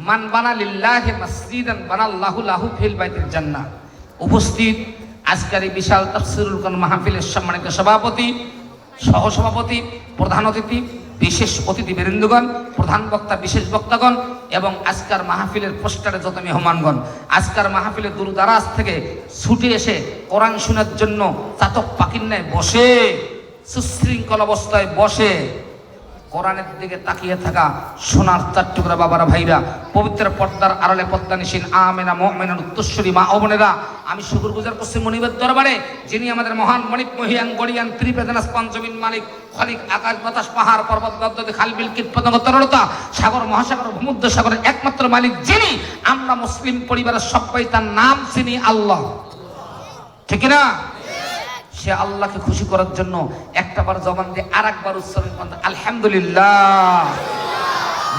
মান বানা লিল্লাহি মাসজিদান বানাল্লাহু লাহু ফিল বাইতিল জান্নাহ। উপস্থিত আজকের এই বিশাল তাফসীরুল কোরআন মাহফিলের সম্মানিত সভাপতি, সহসভাপতি, প্রধান অতিথি, বিশেষ অতিথি বৃন্দগণ, প্রধান বক্তা, বিশেষ বক্তাগণ এবং আজকের মাহফিলের পোস্টারে যত মেহমানগণ, আজকের মাহফিলের দূর দারাজ থেকে ছুটে এসে কোরআন শোনার জন্য চাতক পাখির ন্যায় বসে, সুশৃঙ্খল অবস্থায় বসে কোরআনের দিকে তাকিয়ে থাকা সোনার চার টুকরা বাবারা, ভাইরা, পবিত্র পর্দার আড়ালে পদ্মানিসীন আমেনা মুমিনান উত্তরসূরি মা ও বোনেরা, আমি শুকরগুজার করছি মনিবের দরবারে, যিনি আমাদের মহান মণিক মহিয়ান গড়িয়ান ত্রিবেদনাস পঞ্চমিন মালিক, খালিক আকাশ বাতাস পাহাড় পর্বত নদ খালবিল কীটপতঙ্গ তরলতা সাগর মহাসাগর ভূমধ্য সাগরের একমাত্র মালিক, যিনি আমরা মুসলিম পরিবারের সবাই তার নাম চিনি আল্লাহ। ঠিক না? সে আল্লাহকে খুশি করার জন্য একটাবার জবান দিয়ে আর একবার উচ্চারণ করতে আলহামদুলিল্লাহ।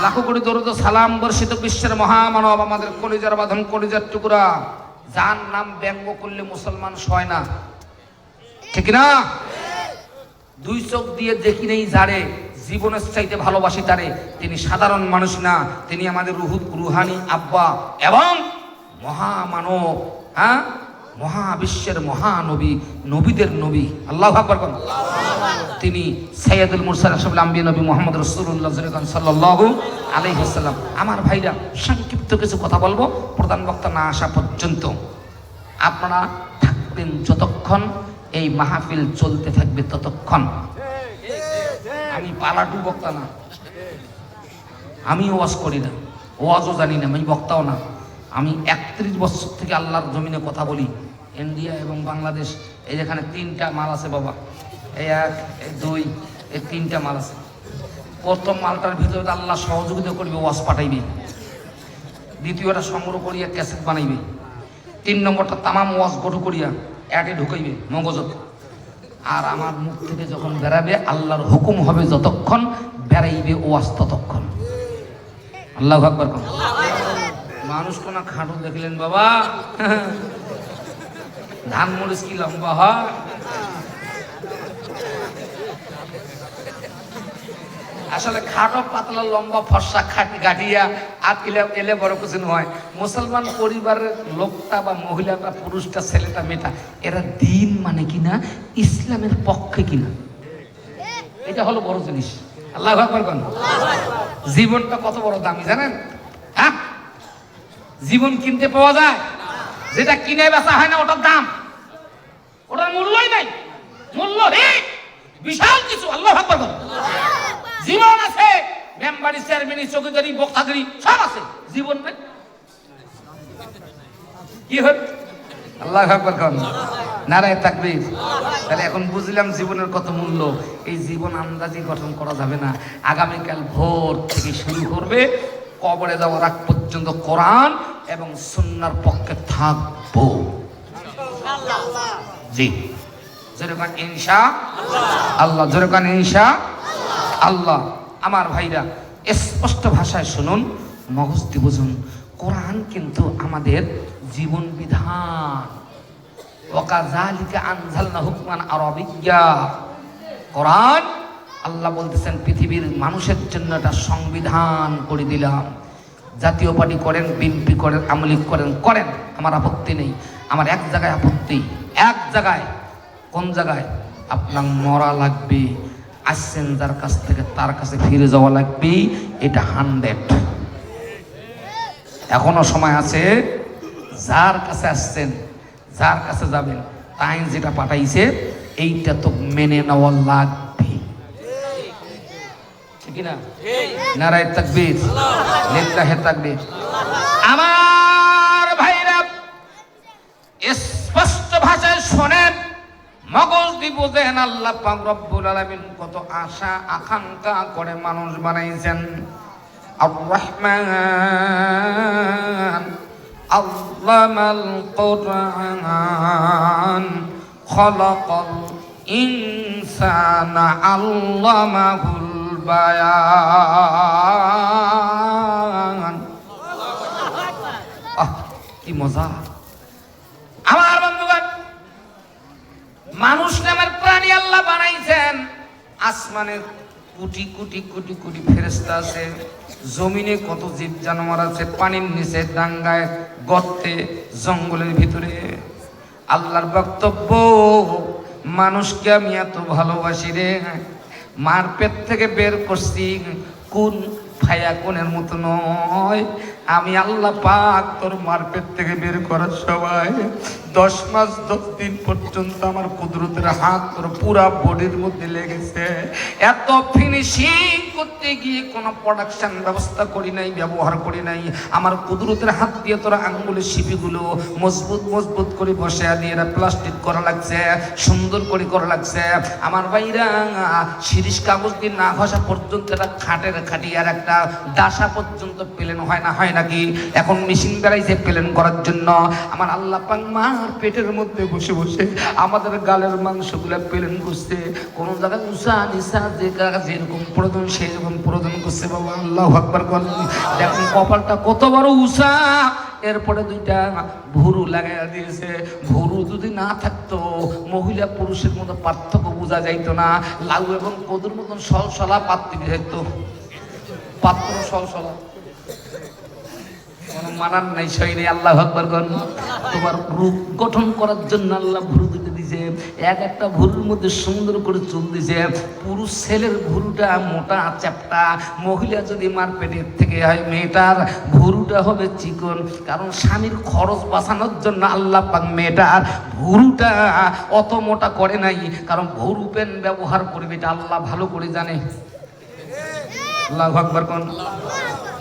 লাখো কোটি দরুদ সালাম বর্ষিত বিশ্বের মহামানব, আমাদের কলিজার বাঁধন, কলিজার টুকরা, যার নাম ব্যঙ্গ করলে মুসলমান সয় না। ঠিক না? দুই চোখ দিয়ে দেখি নেই যারে, জীবনের চাইতে ভালোবাসি তারে, তিনি সাধারণ মানুষ না, তিনি আমাদের রুহানি আব্বা এবং মহামানব, হ্যাঁ, মহাবিশ্বের মহানবী, নবীদের নবী। আল্লাহু আকবার। তিনি সাইয়্যিদুল মুরসালিন আশরাফুল আম্বিয়া নবী মুহাম্মদ রাসূলুল্লাহ সাল্লাল্লাহু আলাইহি ওয়াসাল্লাম। আমার ভাইরা, সংক্ষিপ্ত কিছু কথা বলবো প্রধান বক্তা না আসা পর্যন্ত। আপনারা থাকবেন যতক্ষণ এই মাহফিল চলতে থাকবে ততক্ষণ। আমি পালাটু বক্তা না, আমি ওয়াজ করি না, ওয়াজও জানি না, আমি বক্তাও না। আমি 31 বছর থেকে আল্লাহর জমিনে কথা বলি। ইন্ডিয়া এবং বাংলাদেশ, এই যেখানে 3টা মাল আছে বাবা, এই 1, এই 2, এই 3টা মাল আছে। প্রথম মালটার ভিতরে আল্লাহ সহযোগিতা করবে, ওয়াজ পাঠাইবে। দ্বিতীয়টা সংগ্রহ করিয়া ক্যাসেট বানাইবে। 3 নম্বরটা তামাম ওয়াজ গঠু করিয়া অ্যাডে ঢুকাইবে মগজত। আর আমার মুখ থেকে যখন বেরাবে, আল্লাহর হুকুম হবে যতক্ষণ, বেরাইবে ওয়াজ ততক্ষণ। আল্লাহু আকবার। মানুষ কোনা খাটো দেখলেন বাবা, ধান মরিচ কি লম্বা হয়? আসলে খাটো পাতলা লম্বা ফর্সা খাটি গাঠিয়া আর এলে বড় কিছু নয়। মুসলমান পরিবারের লোকটা বা মহিলাটা, পুরুষটা, ছেলেটা, মেয়েটা, এরা দিন মানে কিনা, ইসলামের পক্ষে কিনা, এটা হলো বড় জিনিস। আল্লাহু আকবার। জীবনটা কত বড় দামি জানেন? হ্যাঁ, জীবন কিনতে পাওয়া যায়, যেটা কিনে বেচা হয় না ওটার দাম, ওটার মূল্যই নাই, মূল্য বিশাল কিছু। আল্লাহু আকবার। জীবন আছে, মেম্বারি, চেয়ারম্যানি, চৌকিদারি, বক্তাগিরি সব আছে, জীবন নাই, কি হয়? আল্লাহু আকবার। নারায়ে তাকবীর। তাহলে এখন বুঝলাম জীবনের কত মূল্য। এই জীবন আন্দাজি গঠন করা যাবে না। আগামীকাল ভোর থেকে শুরু করবে, কবরে যাওয়ার আগ পর্যন্ত কোরআন এবং সুন্নাহর পক্ষে থাকবো। জি, যেরকম ইনশাআল্লাহ, যেরকম ইনশাআল্লাহ। আমার ভাইরা, স্পষ্ট ভাষায় শুনুন, মগজ দিয়ে বুঝুন। কোরআন কিন্তু আমাদের জীবন বিধান। ওয়াকাযালিকা আনজালনা হুকমান আরাবিয়্যা। কোরআন, আল্লাহ বলতেছেন, পৃথিবীর মানুষের জন্য একটা সংবিধান করে দিলাম। জাতীয় পার্টি করেন, বিএনপি করেন, আওয়ামী লীগ করেন, করেন, আমার আপত্তি নেই। আমার এক জায়গায় আপত্তি, এক জায়গায়। কোন জায়গায়? আপনার মরা লাগবে, আসছেন যার কাছ থেকে তার কাছে ফিরে যাওয়া লাগবে, এটা 100। এখনো সময় আছে। যার কাছে আসছেন, যার কাছে যাবেন, তাই যেটা পাঠাইছে এইটা তো মেনে নেওয়া লাগবে। ঠিক না? নারায়ে তাকবীর, লিল্লাহি তাকবীর। আমার ভাইরা, স্পষ্ট ভাষায় শোনেন, মগজ দি বোঝেন। আল্লাহ পাক রব্বুল আলামিন কত আশা আকাঙ্ক্ষা করে মানুষ বানাইছেন। আর রহমান আল্লামাল কুরআন খলাকাল ইনসানা আল্লামাহুল বায়ান। কি মজা! মানুষ নামের প্রাণী আল্লাহ বানাইছেন। আসমানে কোটি কোটি কোটি কোটি ফেরেশতা আছে, জমিনে কত জীব জানোয়ার আছে, পানির নিচে, ডাঙ্গায়, গর্তে, জঙ্গলের ভিতরে। আল্লাহর বক্তব্য, মানুষকে আমি এত ভালোবাসি রে, মার পেট থেকে বের করছি কোন ফায়া কোনের মতো নয়। আমি আল্লাহ পাক তোর মার পেট থেকে বের করার সময় 10 মাস 10 দিন পর্যন্ত আমার কুদরতের হাত তোর পুরা বডির মধ্যে লেগেছে। এত ফিনিশিং করতে গিয়ে কোনো প্রোডাকশন ব্যবস্থা করি নাই, ব্যবহার করি নাই। আমার কুদরতের হাত দিয়ে তোর আঙ্গুলের শিপিগুলো মজবুত মজবুত করে বসে দিয়ে প্লাস্টিক করা লাগছে, সুন্দর করে করা লাগছে। আমার ভাইরা শিরিষ কাগজ দিয়ে না ঘষা পর্যন্ত একটা খাটের খাটিয়ার একটা ডাসা পর্যন্ত প্লেন হয় না, হয় নাকি? এখন মেশিন বেড়াইছে প্লেন করার জন্য। আমার আল্লাহ পাক মার পেটের মধ্যে বসে বসে আমাদের গালের মাংসগুলো প্লেন করছে। কোন জায়গায় উষা নিশা যে যেরকম প্রয়োজন সেই রকম প্রয়োজন করছে। বাবা আল্লাহু আকবার করেন। দেখুন কপালটা কত বড় উষা, এরপরে 2টা ভুরু লাগাইয়া দিয়েছে। ভুরু যদি না থাকতো মহিলা পুরুষের মতো পার্থক্য বোঝা যাইতো না। লাউ এবং কদুর মতন সলসলা পাত্রী থাকতো, পাত্র সলসলা, মানার নাই শরীরে। আল্লাহু আকবার করেন। তোমার রূপ গঠন করার জন্য আল্লাহ ভুরু দিতে দিছে। একটা ভুরুর মধ্যে সুন্দর করে চুল দিছে। পুরুষ ছেলের ভুরুটা মোটা চ্যাপটা, মহিলা যদি মার পেটের থেকে হয় মেয়েটার ভুরুটা হবে চিকন। কারণ স্বামীর খরচ বাঁচানোর জন্য আল্লাহ পাক মেয়েটার ভুরুটা অত মোটা করে নাই। কারণ ভুরু পেন ব্যবহার করবে এটা আল্লাহ ভালো করে জানে। আল্লাহু আকবার কোন।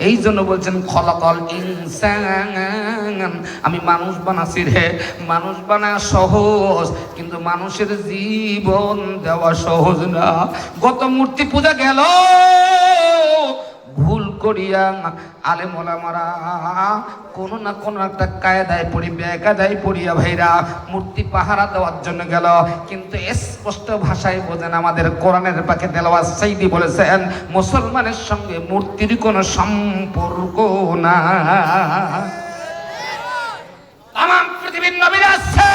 এই জন্য বলছেন খলাকাল ইনসান, আমি মানুষ বানাছি রে। মানুষ বানা সহজ, কিন্তু মানুষের জীবন দেওয়া সহজ না। গত মূর্তি পূজা গেল ভুল করিয়া আলেম ওলামারা কোনো না কোনো একটা কায়দায় পড়ি, বেকায়দায় পড়িয়া ভাইরা মূর্তি পাহারা দেওয়ার জন্য গেল। কিন্তু স্পষ্ট ভাষায় বোঝেন, আমাদের কোরআনের পাকে তেলাওয়াত সাইদি বলেছেন মুসলমানের সঙ্গে মূর্তির কোনো সম্পর্ক না। তামাম পৃথিবীর নবীরা আছে,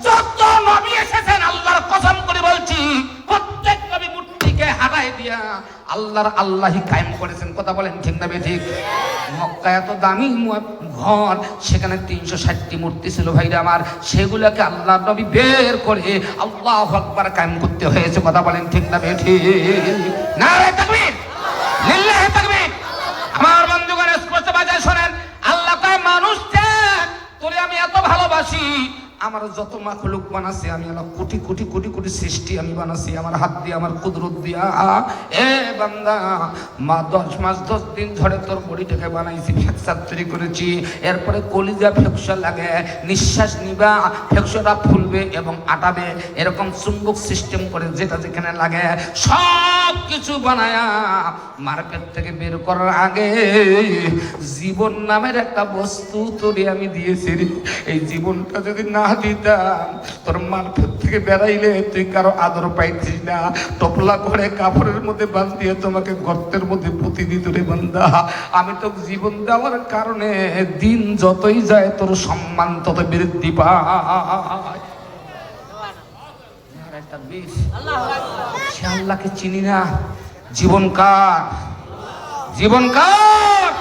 যত নবী এসেছেন আল্লাহর কসম করে বলছি প্রত্যেক নবী মূর্তিকে হারাই দিয়া আল্লাহর আল্লাহি কায়েম করেছেন। কথা বলেন ঠিক না ঠিক? মক্কা এত দামি ঘর, সেখানে 360টি মূর্তি ছিল ভাইরা আমার। সেগুলোকে আল্লাহ নবী বের করে আল্লাহু আকবার কায়েম করতে হয়েছে। কথা বলেন ঠিক না ঠিক? নারে তাকবীর, লিল্লাহি তাকবীর। আমার বন্ধুগণ স্পষ্ট বাজায় শোনেন, আল্লাহ কয় মানুষকে তোরে আমি এত ভালোবাসি, আমার যত মাখলুক বানাছি আমি আল্লাহ কোটি কোটি কোটি কোটি সৃষ্টি আমি বানাছি আমার হাত দিয়ে, আমার কুদরত দিয়া। এ বান্দা, 10 মাস 10 দিন ধরে তোর বডিটাকে বানাইছি, ফ্যাকচার তৈরি করেছি। এরপরে কলিজা ফ্যাকচার লাগে, নিঃশ্বাস নিবা ফ্যাকচারটা ফুলবে এবং আটাবে, এরকম চুম্বক সিস্টেম করে যেটা যেখানে লাগে সব কিছু বানায়া মার পেট থেকে বের করার আগে জীবন নামের একটা বস্তু তোরে আমি দিয়েছি। এই জীবনটা যদি না দিতাম, তোর মার পেট থেকে বেড়াইলে তুই কারো আদর পাইতিস না। টপলা করে কাপড়ের মধ্যে বাঁধিয়ে তোমাকে গর্তের মধ্যে পুঁতি দিত রে বান্দা। আমি তো জীবন দেওয়ার কারণে দিন যতই যায় তোর সম্মান তত বৃদ্ধি পায়। সে আল্লাহকে চিনি না। জীবন কার? জীবন কার?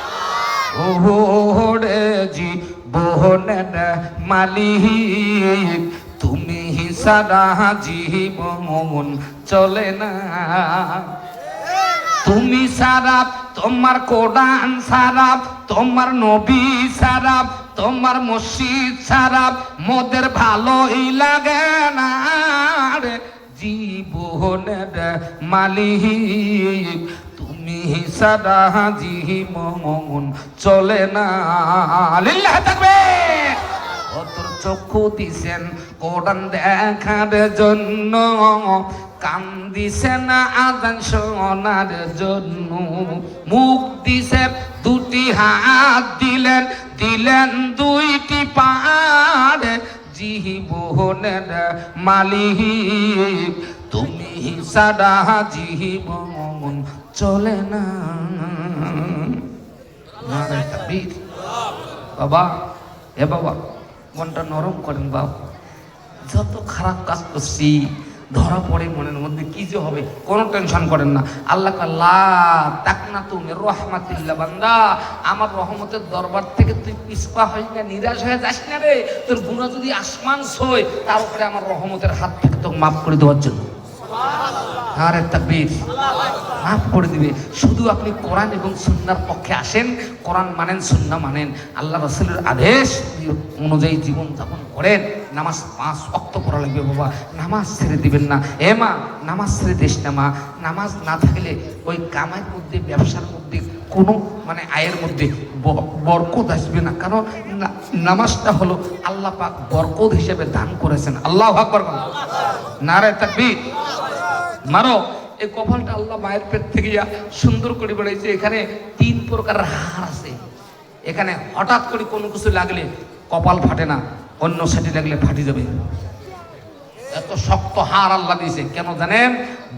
ওরে জীবনের মালিক তুমি সারা জীবন চলে না। তুমি সারা, তোমার কোরআন সারা, তোমার নবী সারা, তোমার মসজিদ সারা মোদের ভালোই লাগে না রে। জীবনের মালিক তুমি সারা জীবন চলে না। লিল্লাহি তাকবীর। তোর চক্ষু দিছেন কোরআন দেখার জন্য, কান দিছেন আযান শোনার জন্য, মুখ দিছে 2টি হাত, দিলেন দিলেন 2টি পা। জীবনের মালিক তুমি সারা জীবন চলে না। বাবা, এ বাবা, মনটা নরম করেন বাবা। যত খারাপ কাজ করছি ধরা পড়ে মনের মধ্যে কি যে হবে, কোনো টেনশন করেন না। আল্লাহ লা তাকনাতু মির রাহমাতিল্লাহ, বান্দা আমার রহমতের দরবার থেকে তুই পিছপা হয়ে না, নিরাশ হয়ে যাস না রে। তোর গুনাহ যদি আসমান ছয়, তার উপরে আমার রহমতের হাত থেকে তোকে মাফ করে দেওয়ার জন্য। আরে তাকবীর, মাফ করে দিবে। শুধু আপনি কোরআন এবং সুন্নাহর পক্ষে আসেন, কোরআন মানেন, সুন্নাহ মানেন, আল্লাহ রাসূলের আদেশ অনুযায়ী জীবন যাপন করেন। নামাজ 5 ওয়াক্ত পড়া লাগবে বাবা, নামাজ ছেড়ে দিবেন না। এ মা, নামাজ ছেড়ে দিস না মা। নামাজ না থাকলে ওই কামাইয়ের মধ্যে, ব্যবসার মধ্যে, কোনো মানে আয়ের মধ্যে বরকত আসবে না। কারণ নামাজটা হলো আল্লাহ পাক বরকত হিসেবে দান করেছেন। আল্লাহু আকবার, নারে তাকবীর। মারো এই কপালটা আল্লাহ মায়ের পেট থেকে সুন্দর করে বেড়াইছে। এখানে 3 প্রকারের হাড় আছে। এখানে হঠাৎ করে কোনো কিছু লাগলে কপাল ফাটে না, অন্য সাইডে লাগলে ফাটি যাবে। এত শক্ত হাড় আল্লাহ দিয়েছে কেন জানেন?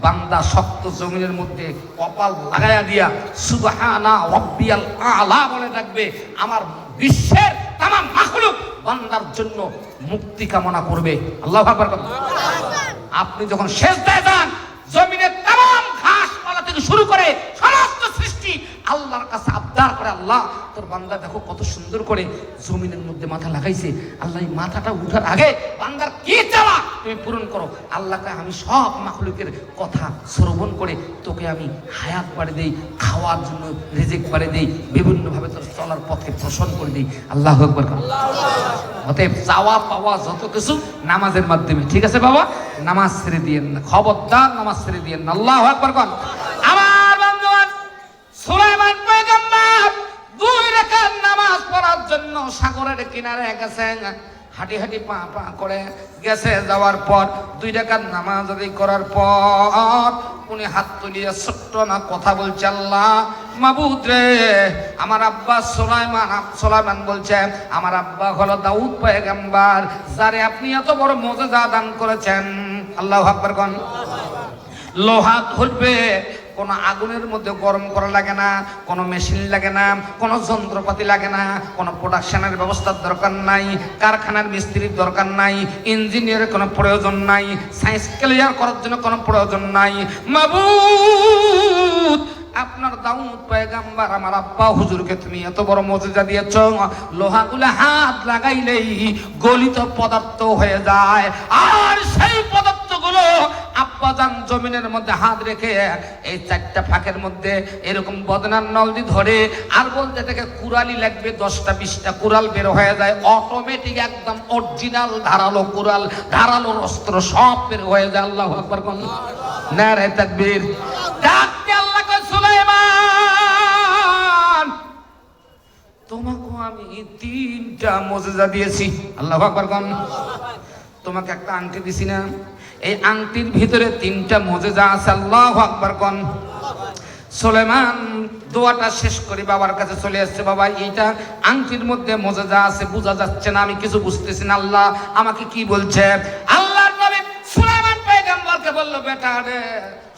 বান্দা শক্ত জমিনের মধ্যে কপাল লাগাইয়া দিয়া সুবহানা রাব্বিয়াল আলা বলে ডাকবে, আমার বিশ্বের তামাম মাখলুক বান্দার জন্য মুক্তি কামনা করবে। আল্লাহু আকবার। আপনি যখন সেজদায় যান, জমিনের তামাম ঘাসপালা থেকে শুরু করে সমস্ত সৃষ্টি আল্লাহর কাছে আবদার করে, আল্লাহ তোর বান্দা দেখো কত সুন্দর করে জমিনের মধ্যে মাথা লাগাইছে। আল্লাহ এই মাথাটা উঠার আগে বান্দার কি চাওয়া তুমি পূরণ করো। আল্লাহকে আমি সব মাখলুকের কথা শ্রবণ করে তোকে আমি হায়াত বাড়ি দেই, খাওয়ার জন্য রিজিক বাড়ি দেই, বিভিন্নভাবে তোর চলার পথে প্রসন্ন করে দিই। আল্লাহু আকবার। অতএব চাওয়া পাওয়া যত কিছু নামাজের মাধ্যমে। ঠিক আছে বাবা, নামাজ ছেড়ে দিয়েন না, খবরদার নামাজ ছেড়ে দিয়েন না। আল্লাহু আকবার। আমার বান্দা সুলাইমান পয়গম্বর 2 রাকাত নামাজ পড়ার জন্য সাগরের কিনারে গেছেন। হাঁটি হাঁটি পা পা করে গেছে। যাওয়ার পর 2 রাকাত নামাজ আদায় করার পর উনি হাত তুলিয়ে ছোট্ট না কথা বলছে, আল্লাহ মাবুদ রে, আমার আব্বা সুলাইমান বলছে আমার আব্বা হলো দাউদ পয়গম্বর, যারে আপনি এত বড় মুজিজা দান করেছেন। আল্লাহু আকবার। কোন লোহা ধরবে, কোনো আগুনের মধ্যে গরম করা লাগে না, কোনো মেশিন লাগে না, কোনো যন্ত্রপাতি লাগে না, কোনো প্রোডাকশনের ব্যবস্থার দরকার নাই, কারখানার মিস্ত্রির দরকার নাই, ইঞ্জিনিয়ারের কোনো প্রয়োজন নাই, সায়েন্স ক্লিয়ার করার জন্য কোনো প্রয়োজন নাই। মাবুদ, আপনার দাউদ পয়গম্বর আমার আব্বা হুজুরকে তুমি এত বড় মুজিজা দিয়েছ, লোহাগুলো হাত লাগাইলেই গলিত পদার্থ হয়ে যায়। আর সেই পদার্থগুলো আব্বাজান জমিনের মধ্যে হাত রেখে এই 4টা ফাঁকের মধ্যে এরকম বদনার নলদি ধরে আর বলতে থেকে কুড়ালি লাগবে 10টা 20টা কুড়াল বের হয়ে যায়। অটোমেটিক একদম অরিজিনাল ধারালো কুড়াল, ধারালো অস্ত্র সব বের হয়ে যায়। আল্লাহু আকবার। নারে তাকবীর। ডাকতে আল্লাহ কয়, সুলাইমান তোমাকে আমি 3টা মুজিজা দিয়েছি। আল্লাহু আকবার। তোমাকে একটা আংটি দিছি না, এই আংটির ভিতরে 3টা মুজিজা আছে। আল্লাহু আকবার। কোন সুলাইমান দোয়াটা শেষ করে বাবার কাছে চলে আসছে, বাবা এইটা আংটির মধ্যে মুজিজা আছে, বোঝা যাচ্ছে না, আমি কিছু বুঝতেছি না, আল্লাহ আমাকে কি বলছে। আল্লাহর নবী সুলাইমান পয়গম্বরকে বলল, বেটা রে,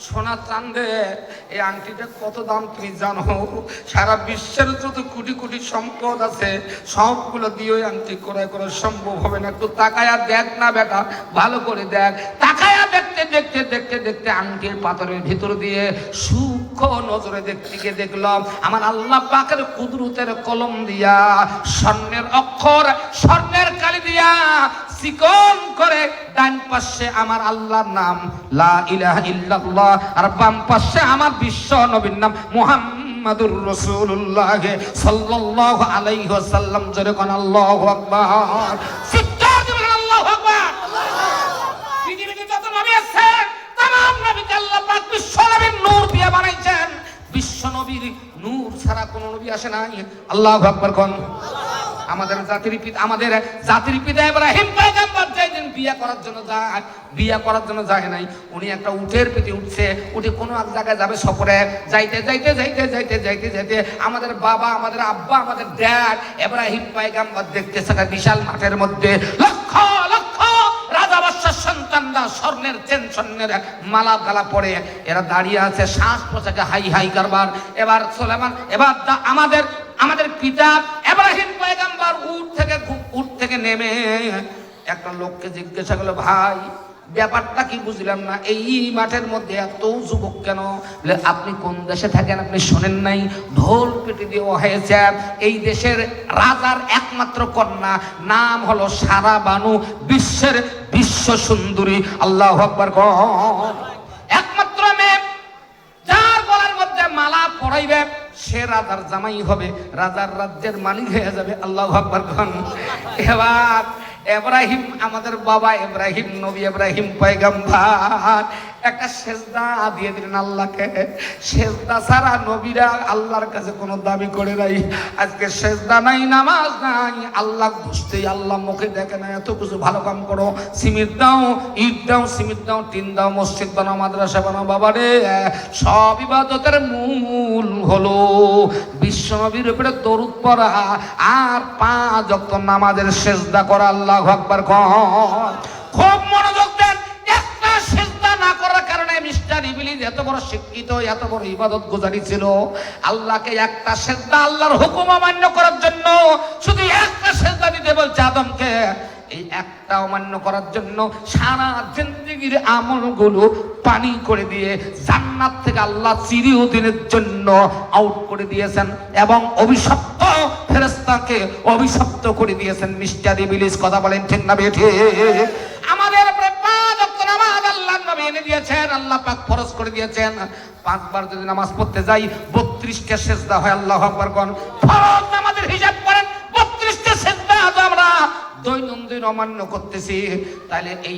সোনা চাঁদে এই আংটিটা কত দাম তুমি জানো? সারা বিশ্বের যত কোটি কোটি সম্পদ আছে সবগুলো দিয়ে ওই আংটি ক্রয় করা সম্ভব হবে না। একটু তাকায়া দেখ না বেটা, ভালো করে দেখ। তাকায়া দেখতে দেখতে দেখতে দেখতে আংটির পাথরের ভিতর দিয়ে সূক্ষ্ম নজরে দেখতে গিয়ে দেখলাম আমার আল্লাহ পাকের কুদরতের কলম দিয়া স্বর্ণের অক্ষর, স্বর্ণের কালি দিয়া চিকন করে ডান পাশে আমার আল্লাহর নাম লা ইলাহা ইল্লাল্লাহ, আর বাম পাশে আমার বিশ্ব নবীর নাম মুহাম্মাদুর রাসূলুল্লাহ সাল্লাল্লাহু আলাইহি ওয়াসাল্লাম। জোরে কোন আল্লাহু আকবার। চিৎকার দিবেন আল্লাহু আকবার। পৃথিবীতে যত নবী আছেন तमाम নবীকে আল্লাহ পাক বিশ্ব নবীর নূর দিয়ে বানাইছেন। বিশ্ব নবীর নূর ছাড়া কোন নবী আসে নাই। আল্লাহু আকবার। কোন আমাদের জাতির পিতা ইব্রাহিম পয়গম্বর যেদিন বিয়ে করার জন্য যায় নাই, উনি একটা উটের পিঠে উঠছে, উঠে কোনো এক জায়গায় যাবে সফরে, যাইতে যাইতে যাইতে যাইতে যাইতে যাইতে আমাদের বাবা, আমাদের আব্বা, আমাদের ড্যাড ইব্রাহিম পয়গম্বর দেখতেছে একটা বিশাল মাঠের মধ্যে লক্ষ লক্ষ রাজা বাদশার সন্তানরা স্বর্ণের চেন, স্বর্ণের মালা গালা পরে এরা দাঁড়িয়ে আছে, শ্বাস প্রশ্বাসে হাই হাই কারবার। এবার সুলাইমান, এবার আমাদের পিতা ইব্রাহিম পয়গম্বর উট থেকে নেমে একটা লোককে জিজ্ঞাসা করলো, ভাই ব্যাপারটা কি বুঝলাম না, এই মাঠের মধ্যে এত যুবক কেন? বলে, আপনি কোন দেশে থাকেন আপনি শোনেন নাই? ঢোল পেটে দেওয়া হয়েছে, এই দেশের রাজার একমাত্র কন্যা, নাম হলো সারা বানু, বিশ্বের বিশ্ব সুন্দরী। আল্লাহু আকবার। একমাত্র মেয়ে, যার গলার মধ্যে মালা পরাইবে সে রাজার জামাই হবে, রাজার রাজ্যের মালিক হয়ে যাবে। আল্লাহু আকবার। এবার ইব্রাহিম, আমাদের বাবা ইব্রাহিম নবী, ইব্রাহিম পয়গম্বর একটা সেজদা দিয়ে দিলেন আল্লাহকে। সেজদা ছাড়া নবীরা আল্লাহর কাছে কোনো দাবি করে নাই। আজকে সেজদা নাই, নামাজ নাই, আল্লাহ বুঝতেই আল্লাহ মুখে দেখে না। এত কিছু ভালো কাম করো, সিমেন্ট দাও, ইট দাও, সিমেন্ট দাও, টিন দাও, মসজিদ বানাও, মাদ্রাসা বানাও, বাবা রে সব ইবাদতের মূল হলো বিশ্ব নবীর উপরে দরুদ পড়া আর 5 ওয়াক্ত নামাজের সেজদা করা। আল্লাহু আকবার। খুব মনোযোগ দেন। একটা সেজদা না করার কারণে মিস্টার ইবলিস এত বড় শিক্ষিত, এত বড় ইবাদত গুজারি ছিল। আল্লাহকে একটা সেজদা, আল্লাহর হুকুম অমান্য করার জন্য শুধু একটা সেজদা দিতে বলছে আদমকে। এই একটা অমান্য করার জন্য সারা জিন্দেগির আমলগুলো পানি করে দিয়ে জান্নাত থেকে আল্লাহ চিরদিনের জন্য আউট করে দিয়েছেন এবং অভিশপ্ত ফেরেশতাকে অভিশপ্ত করে দিয়েছেন মিস্টার ইবলিস। কথা বলেন ঠিক না বেঠিক? আমাদের উপরে 5 ওয়াক্ত নামাজ আল্লাহ নবী এনে দিয়েছেন, আল্লাহ পাক ফরজ করে দিয়েছেন। 5 বার যদি নামাজ পড়তে যাই 32টা সেজদা হয়। আল্লাহু আকবার। ফরজ নামাজের হিসাব করেন, 32টা সেজদা আমরা দৈনন্দিন অমান্য করতেছি। তাহলে এই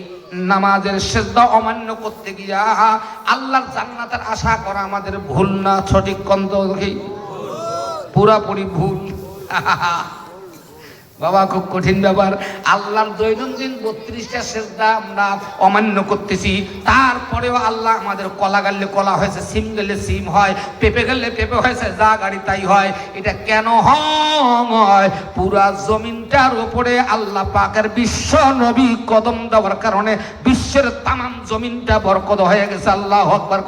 নামাজের সেজদা অমান্য করতে গিয়া আল্লাহর জান্নাতের আশা করা আমাদের ভুল না? সঠিক কন্ত? পুরাপুরি ভুল। বাবা খুব কঠিন ব্যাপার। আল্লাহর দৈনন্দিন 32টা সেজদা আমরা অমান্য করতেছি, তারপরেও আল্লাহ আমাদের কলা গাললে কলা হয়েছে, সিম গেলে সিম হয়, পেঁপে গেলে পেঁপে হয়েছে, যা গাড়ি তাই হয়। এটা কেন হয়? পুরা জমিনটার উপরে আল্লাহ পাকের বিশ্ব নবী কদম দেওয়ার কারণে বিশ্বের তামাম জমিনটা বরকত হয়ে গেছে। আল্লাহু আকবার।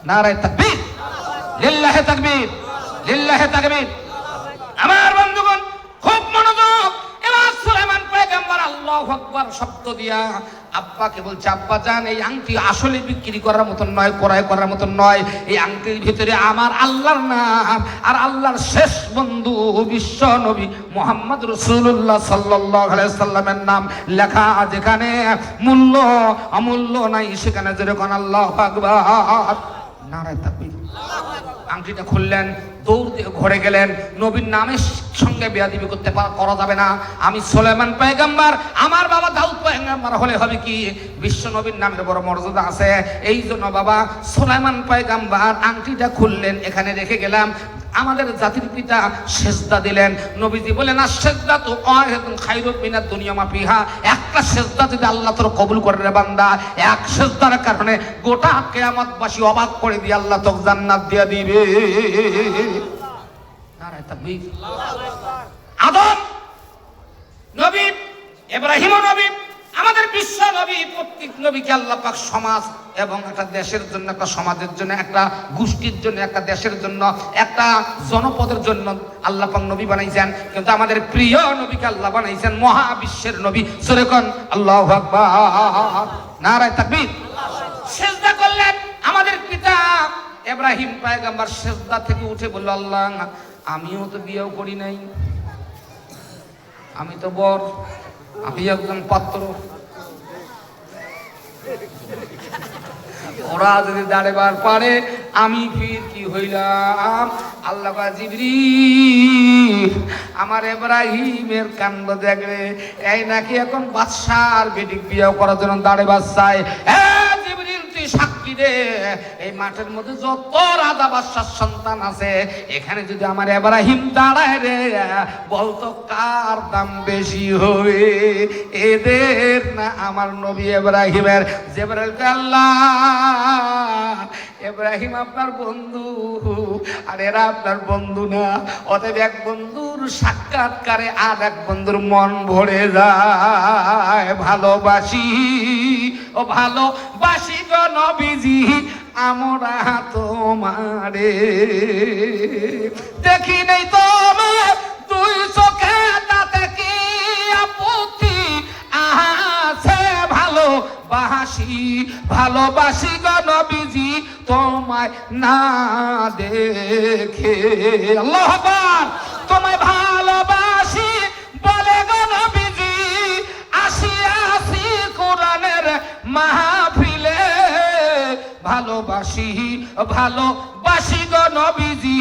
নারায়ে তাকবীর, লিল্লাহি তাকবীর, লিল্লাহি তাকবীর। আমার বন্ধুগণ খুব মনোযোগ। এবার সুলাইমান পয়গম্বর আল্লাহু আকবার শব্দ দিয়া আব্বাকে বলছে, আব্বা জান এই আংটি আসলে বিক্রি করার মতন নয়, ক্রয় করার মতন নয়। এই আংটির ভিতরে আমার আল্লাহর নাম আর আল্লাহর শেষ বন্ধু বিশ্ব নবী মুহাম্মদ রাসূলুল্লাহ সাল্লাল্লাহু আলাইহি সাল্লামের নাম লেখা। যেখানে মূল্য অমূল্য নাই সেখানে যেরকম আল্লাহু আকবার। নারায়ে তাকবীর। আংটিটা খুললেন, দৌড় দিয়ে ঘরে গেলেন। নবীর নামের সঙ্গে বেয়াদবি করা যাবে না। আমি সুলাইমান পয়গম্বর, আমার বাবা দাউদ পয়গম্বর হলে হবে কি? বিশ্ব নবীর নামের বড় মর্যাদা আছে। এই জন্য বাবা সুলাইমান পয়গম্বর আংটিটা খুললেন, এখানে রেখে গেলাম। আমাদের জাতির পিতা সেজদা দিলেন। নবীজি বলেন, আশ-শাজদা তু ওয়াহিদুন খায়রুম মিনাদ দুনিয়া মা ফিহা। একটা সেজদা যদি আল্লাহ তোর কবুল করে রে বান্দা, এক সেজদার কারণে গোটা কিয়ামতবাসী অবাক করে দিয়ে আল্লাহ তোকে জান্নাত দিয়ে দিবে। নারায়ে তাকবীর। আদম নবী, ইব্রাহিম নবী, আমাদের বিশ্ব নবী, প্রত্যেক নবীকে আল্লাহ পাক সমাজ এবং একটা দেশের জন্য, একটা সমাজের জন্য, একটা গোষ্ঠীর জন্য, একটা দেশের জন্য, একটা জনপদের জন্য আল্লাহ পাক নবী বানাইছেন। কিন্তু আমাদের প্রিয় নবীকে আল্লাহ বানাইছেন মহাবিশ্বের নবী। যেরকম আল্লাহু আকবার, নারায়ে তাকবীর। সেজদা করলেন আমাদের পিতা ইব্রাহিম পয়গম্বর। সেজদা থেকে উঠে বলল, আল্লাহ আমিও তো বিয়েও করি নাই, আমি তো বর, আমি একজন পাত্র। ওরা যদি দাঁড়েবার পারে আমি ফির কি হইলাম? আল্লাহ জিবরিল আমার ইব্রাহিমের কাণ্ড দেখলে এই নাকি এখন বাদশার বেটি বিয়ে করার জন্য দাঁড়েবার চাই। সাক্ষী দে, এই মাঠের মধ্যে যত রাজা বাদশার সন্তান আছে, এখানে যদি আমার ইব্রাহিম দাঁড়ায় রে, বলতো কার দাম বেশি হবে, এদের না আমার নবী ইব্রাহিমের? জিবরাইল আল্লাহ ইব্রাহিম আপনার বন্ধু আর এরা আপনার বন্ধু না, অতএব এক বন্ধুর সাক্ষাৎকারে আর এক বন্ধুর মন ভরে যায়। ভালোবাসি ও ভালোবাসি গো নবীজি আমরা তোমারে, দেখি নেই তোমার দুই চোখে, তাতে কি আপত্তি ভালোবাসি গো নবীজি তোমায় না দেখে। আল্লাহু আকবার। তোমায় ভালোবাসি বলে গো নবীজি আসি আসি কোরআনের মাহফিলে। ভালোবাসি ভালোবাসি গো নবীজি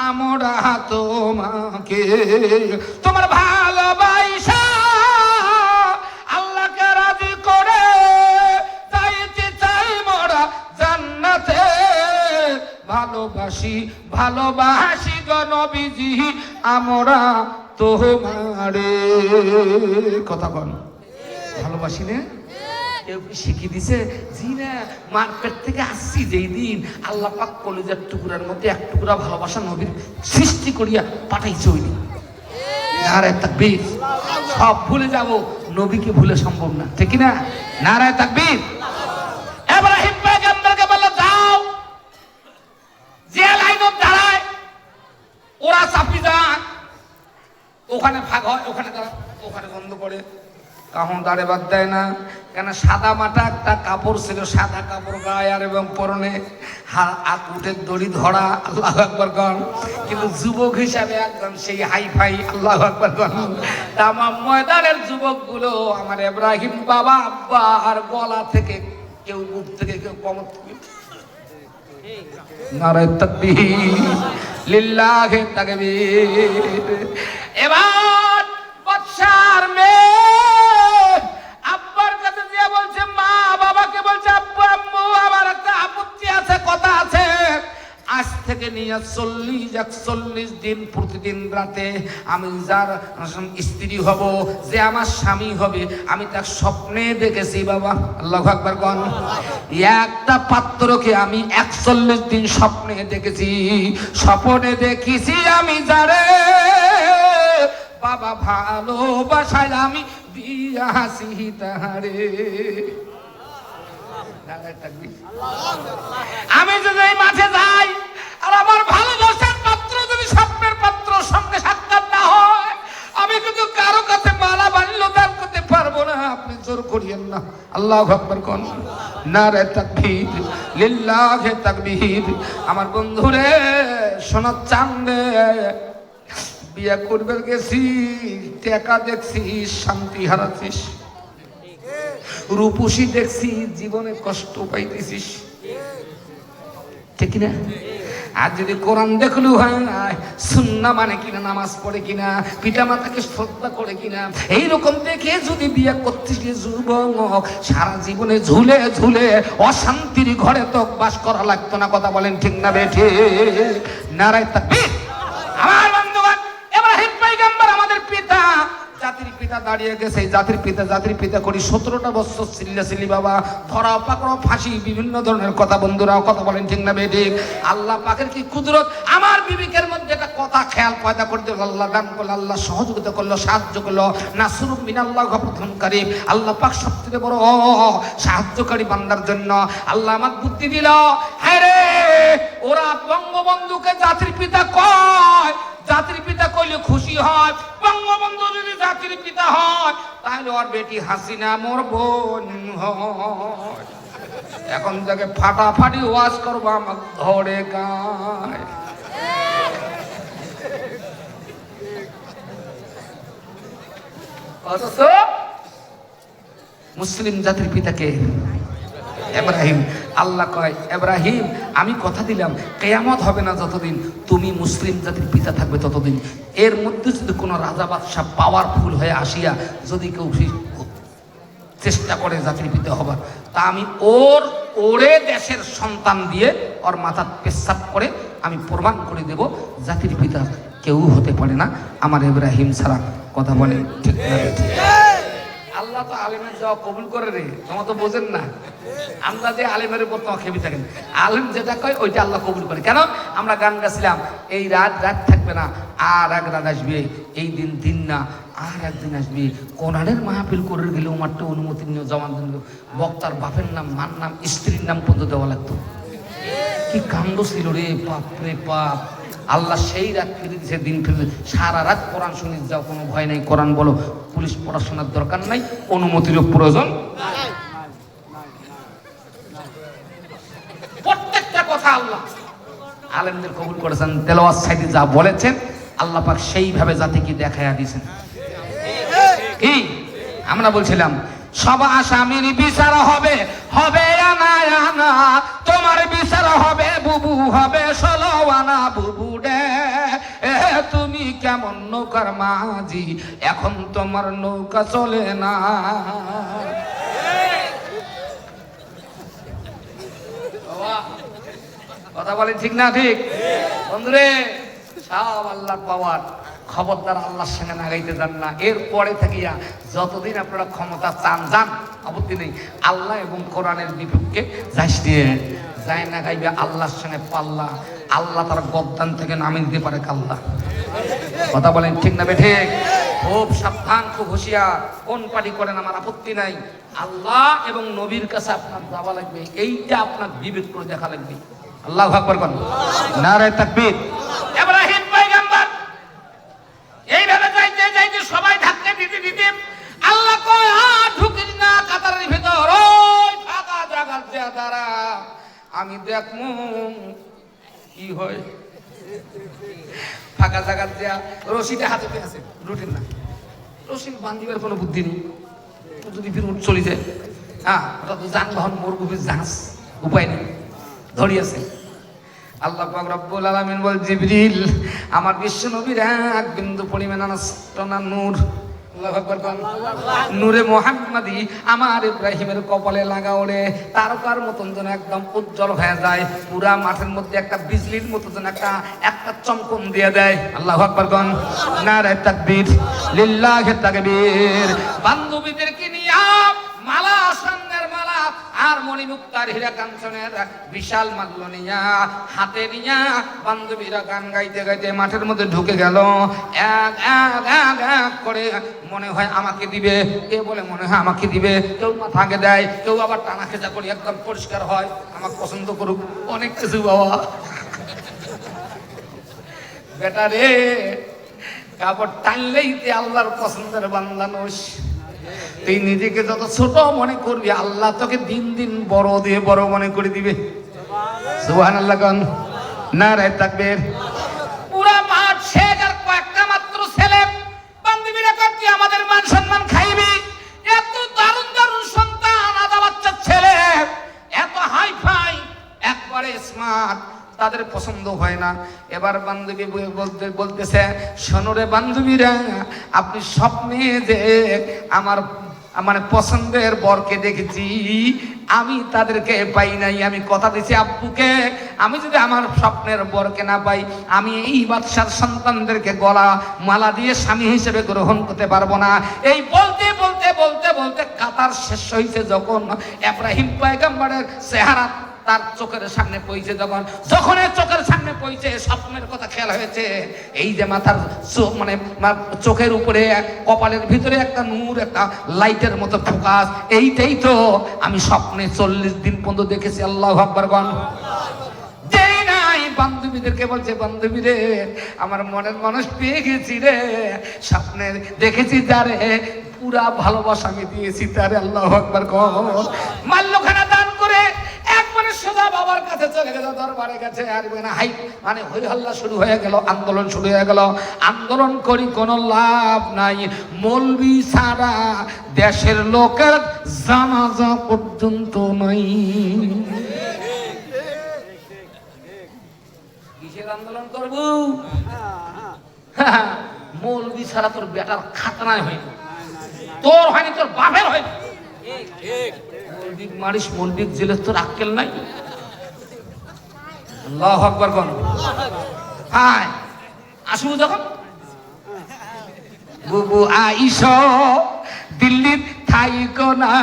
আমরা তোমাকে। তোমার ভালোবাসা আল্লাহকে রাজি করে যাইতে চাই মোরা জান্নাতে। ভালোবাসি ভালোবাসি গো নবীজি আমরা তোমারে। কথা বল, ভালোবাসি না? কেউ কি শিখিয়ে দিছে? জি না, মার পেট থেকে আসছি যেই দিন আল্লাহ পাক কলিজার টুকরার মধ্যে এক টুকরা ভালোবাসা নবীর সৃষ্টি করিয়া পাঠাইছে ওই দিন। নারায়ে তাকবীর। সব ভুলে যাব, নবীকে ভুলে সম্ভব না, ঠিক না? নারায়ে তাকবীর। ইব্রাহিম পয়গম্বরকে বলল যাও, যে লাইনত দাঁড়ায় ওরা চাপি যান, ওখানে ভাগ হয়, ওখানে দাঁড়ায়, ওখানে বন্ধ করে কাহন দাঁড়ে বাদ দেয় না। কেন সাদা মাটা একটা কাপড় ছিল, সাদা কাপড় গায়ে আর এবং পরনে উঠের দড়ি ধরা। আল্লাহু আকবার গণ। কিন্তু যুবক হিসাবে একদম সেই হাই ফাই। আল্লাহু আকবার গণ। তামাম ময়দানের যুবকগুলো আমার ইব্রাহিম বাবা আব্বা আর গলা থেকে কেউ বুক থেকে কেউ কমর থেকে। নারায়ে তাকবীর, লিল্লাহি তাকবীর। এবার বাদশার মেয়ে আব্বার কাছে গিয়ে বলছে, মা বাবাকে বলছে আব্বু আম্মু আমার একটা আপত্তি আছে, কথা আছে। আজ থেকে নিয়ে 40-41 দিন প্রতিদিন রাতে আমি যার স্ত্রী হব, যে আমার স্বামী হবে, আমি তার স্বপ্নে দেখেছি বাবা। আল্লাহু আকবার গণ। একটা পাত্রকে আমি 41 দিন স্বপ্নে দেখেছি। স্বপ্নে দেখেছি আমি যারে বাবা ভালোবাসায় আমি দিয়াছি তাহারে। আমি যদি এই মাঠে যাই আর আমার ভালোবাসার পাত্র যদি স্বপ্নের পাত্র সঙ্গে সাক্ষাৎ না হয়, আমি কিন্তু কারো কাছে মালা বানিয়ে দান করতে পারবো না। আপনি জোর করিয়েন না। আল্লাহু আকবার কোন। নারে তাকবীর, লিল্লাহি তাকবীর। আমার বন্ধুরে সোনার চাঁদে বিয়ে করবে গেছি, টাকা দেখছি শান্তি হারাচ্ছিস, রূপসী দেখছি জীবনে কষ্ট পাইতেছিস, ঠিক না? আর যদি কোরআন দেখলু হয় না, সুন্নাহ মানে কিনা, নামাজ পড়ে কিনা, পিতা মাতাকে শ্রদ্ধা করে কিনা, এইরকম দেখে যদি বিয়ে করতে গিয়ে যুবক সারা জীবনে ঝুলে ঝুলে অশান্তির ঘরে তো বাস করা লাগতো না। কথা বলেন ঠিক না বেঠে? নারায়ে তাকবীর। আমার বন্ধুগণ, ইব্রাহিম পয়গম্বর আমাদের পিতা, জাতির পিতা দাঁড়িয়ে গেছে। জাতির পিতা করি 17টা বছর চিল্লাচিল্লি বাবা, ধরা পাকড়াও ফাঁসি, বিভিন্ন ধরনের কথা। বন্ধুরা কথা বলেন ঠিক না বেঠিক? আল্লাহ পাকের কি কুদরত। আমার বিবেকের মধ্যে একটা কথা খেয়াল পয়দা করে দিল। আল্লাহ দান করলো, আল্লাহ সহযোগিতা করলো, সাহায্য করলো। নাসরুম মিনাল্লাহ গফুরুন কারীম। আল্লাহ পাক সবথেকে বড় সাহায্যকারী বান্দার জন্য। আল্লাহ আমার বুদ্ধি দিল। হ্যাঁ রে, ওরা বঙ্গবন্ধুকে জাতির পিতা কয়, জাতির পিতা কইলে খুশি হয়। বঙ্গবন্ধু যদি জাতির পিতা হয়, তাহলে ওর বেটি হাসিনা মোর বোন হয়। এখন যাকে ফাটাফাটি ওয়াজ করবো আমার ধরে গায়। অথচ মুসলিম জাতির পিতাকে ইব্রাহিম। আল্লাহ কয়, ইব্রাহিম আমি কথা দিলাম কিয়ামত হবে না যতদিন তুমি মুসলিম জাতির পিতা থাকবে ততদিন। এর মধ্যে যদি কোনো রাজা বাদশাহ পাওয়ারফুল হয়ে আসিয়া যদি কেউ চেষ্টা করে জাতির পিতা হবার, তা আমি ওরে দেশের সন্তান দিয়ে ওর মাথা পেশাব করে আমি প্রমাণ করে দেব জাতির পিতা কেউ হতে পারে না আমার ইব্রাহিম ছাড়া। কথা বলে ঠিক না? আল্লাহ তো আলেমের যাওয়া কবুল করে রে, তোমার তো বোঝেন না। আমরা যে আলেমের উপর তোমার খেপে থাকেন, আলেম যেটা কয় ওইটা আল্লাহ কবুল করে। কেন? আমরা গান গাছিলাম, এই রাত থাকবে না, আর এক রাত আসবে, এই দিন না, আর একদিন আসবে। কোরআনের মাহফিল করে গেলে ওমারটা অনুমতি নিয়ে জমা দিল, বক্তার বাপের নাম, মার নাম, স্ত্রীর নাম পর্যন্ত দেওয়া লাগতো। কি কাণ্ড ছিল রে, বাপ রে বাপ। আল্লাহ সেই রাত ফিরে দিছে, দিন ফিরে। সারা রাত কোরআন শুনে যাও, কোনো ভয় নাই। কোরআন বলো, পুলিশ পড়াশোনার দরকার নাই, অনুমতিরও প্রয়োজন। প্রত্যেকটা কথা আল্লাহ আলেমদের কবুল করেছেন, তেলাওয়াত সাইডে যা বলেছেন আল্লাহ পাক সেইভাবে জাতিকে দেখাইয়া দিয়েছেন। কি আমরা বলছিলাম সব আসামির বিচার হবে, হবে আনা আনা, তোমার বিচার হবে বুবু, হবে 16 আনা বুবু রে। তুমি কেমন নৌকার মাঝি, এখন তোমার নৌকা চলে না। কথা বলেন ঠিক না ঠিক? বন্ধুরে সব আল্লাহর পাওয়ার, খবরদার আল্লাহর সঙ্গে না গাইতে যান না। এরপরে থাকিয়া যতদিন আপনারা ক্ষমতা চান যান, আপত্তি নেই। আল্লাহ এবং কোরআনের বিপক্ষে যায় না গাইবে আল্লাহর সঙ্গে পাল্লা, আল্লাহ তার গদ্দান থেকে নামিয়ে দিতে পারে কাল্লা। কথা বলেন ঠিক না ঠিক? খুব সাবধান, খুব হুঁশিয়ার। কোন পার্টি করেন আমার আপত্তি নাই, আল্লাহ এবং নবীর কাছে আপনার যাওয়া লাগবে, এইটা আপনার বিবেক করে দেখা লাগবে। আল্লাহু আকবার কোন নারে তাকবীর। ইব্রাহিম পয়গম্বর এইভাবে যাইতে যাইতে সবাই ধাক্কা দিতে দিতে আল্লাহ কয় ঢুকিস না কাতারের ভিতর, ওই ফাঁকা জায়গাতে দাঁড়া, আমি দেখমু কি হয়। ফাঁকা জায়গা দেয়া রশিটা হাতে আছে, রুটিন না, রশি বান্ধিবার কোনো বুদ্ধি নেই। যদি ফির চলে যায়, হ্যাঁ ওটা তো যানবাহন মরুভূমির জাহাজ, উপায় নেই, ধরিয়েছে। আল্লাহ পাক রব্বুল আলামিন বল, জিবরিল আমার বিশ্ব নবীর এক বিন্দু পরিমাণ না নূর, আল্লাহু আকবার কোন নূরে মুহাম্মাদি আমার ইব্রাহিমের কপালে লাগাও রে, তারকার মতন যেন একদম উজ্জ্বল হয়ে যায়, পুরা মাঠের মধ্যে একটা বিজলির মতো যেন একটা চমকন দিয়ে দেয়। আল্লাহু আকবার কোন নারে তাকবীর, লিল্লাহি তাকবীর। বান্ধবীদেরকে নিয়ে মালা, স্বর্ণের মালা আর মণিমুক্তার হীরা কাঞ্চনের বিশাল মাল্য নিয়া হাতে নিয়া বান্ধবীরা গান গাইতে গাইতে মাঠের মধ্যে ঢুকে গেল। এক এক এক এক করে মনে হয় আমাকে দিবে, কে বলে মনে হয় আমাকে দিবে, কেউ মাথাকে দেয়, কেউ আবার টানা খেজা করে একদম পরিষ্কার হয়, আমাকে পছন্দ করুক, অনেক কিছু বাবা। বেটা রে, কাপড় টানলেই আল্লাহর পছন্দের বান্দা নস। তুই নিজেকে যত ছোট মনে করবি, আল্লাহ তোকে দিন দিন বড় দিয়ে বড় মনে করে দিবে। সুবহানাল্লাহ কোন নারে তাকবীর। পুরা মাঠ শেখ আর কয়েকটা মাত্র ছেলে, বান্ধবীরা কই আমাদের মান সম্মান খাইবি, এত দারুণ দারুণ সন্তান, আদা বাচ্চার ছেলে, এত হাই ফাই, একবারে স্মার্ট, তাদের পছন্দ হয় না। এবার বান্ধবী বলতেছে, শোনো রে বান্ধবীরা, আপনি স্বপ্নে যে আমার মানে পছন্দের বরকে দেখেছি, আমি তাদেরকে পাই নাই। আমি কথা দিছি আব্বুকে, আমি যদি আমার স্বপ্নের বরকে না পাই, আমি এই বাদশার সন্তানদেরকে গলা মালা দিয়ে স্বামী হিসেবে গ্রহণ করতে পারবো না। এই বলতে বলতে বলতে বলতে কাতার শেষ হয়েছে। যখন ইব্রাহিম পয়গম্বরের চেহারা তার চোখের সামনে পৌঁছে, যখন চোখের সামনে পৌঁছে স্বপ্নের কথা খেয়াল হয়েছে, এই যে মাথার মানে চোখের উপরে কপালের ভিতরে একটা নূর, একটা লাইটের মতো ফোকাস, এইটাই তো আমি স্বপ্নে 40 দিন পর্যন্ত দেখেছি। আল্লাহু আকবার কোন। যেই নাই বান্ধবীদেরকে বলছে, বান্ধবী রে আমার মনের মানুষ পেয়ে গেছি রে, স্বপ্নে দেখেছি যারে, পুরা ভালোবাসা আমি দিয়েছি তারে। আল্লাহু আকবার কোন। মাল্যখানা দান করে একবারে সোজা বাবার কাছে চলে গেল, দরবারের কাছে। আর মানে হই হল্লা শুরু হয়ে গেল, আন্দোলন শুরু হয়ে গেল। আন্দোলন করি কোনো লাভ নাই, মৌলবি ছাড়া দেশের লোকের জানাজা পর্যন্ত নাই। কিসের আন্দোলন করব? মৌলবি ছাড়া তোর বেটার খাতনায় হয়নি, তোর হয়নি, তোর বাপের হয়নি। মারিস মন্দির জেলে তোর আক্কেল নাই। আল্লাহু আকবার কোন। হায় আসু যখন বুবু আইসো দিল্লির থাইকো না,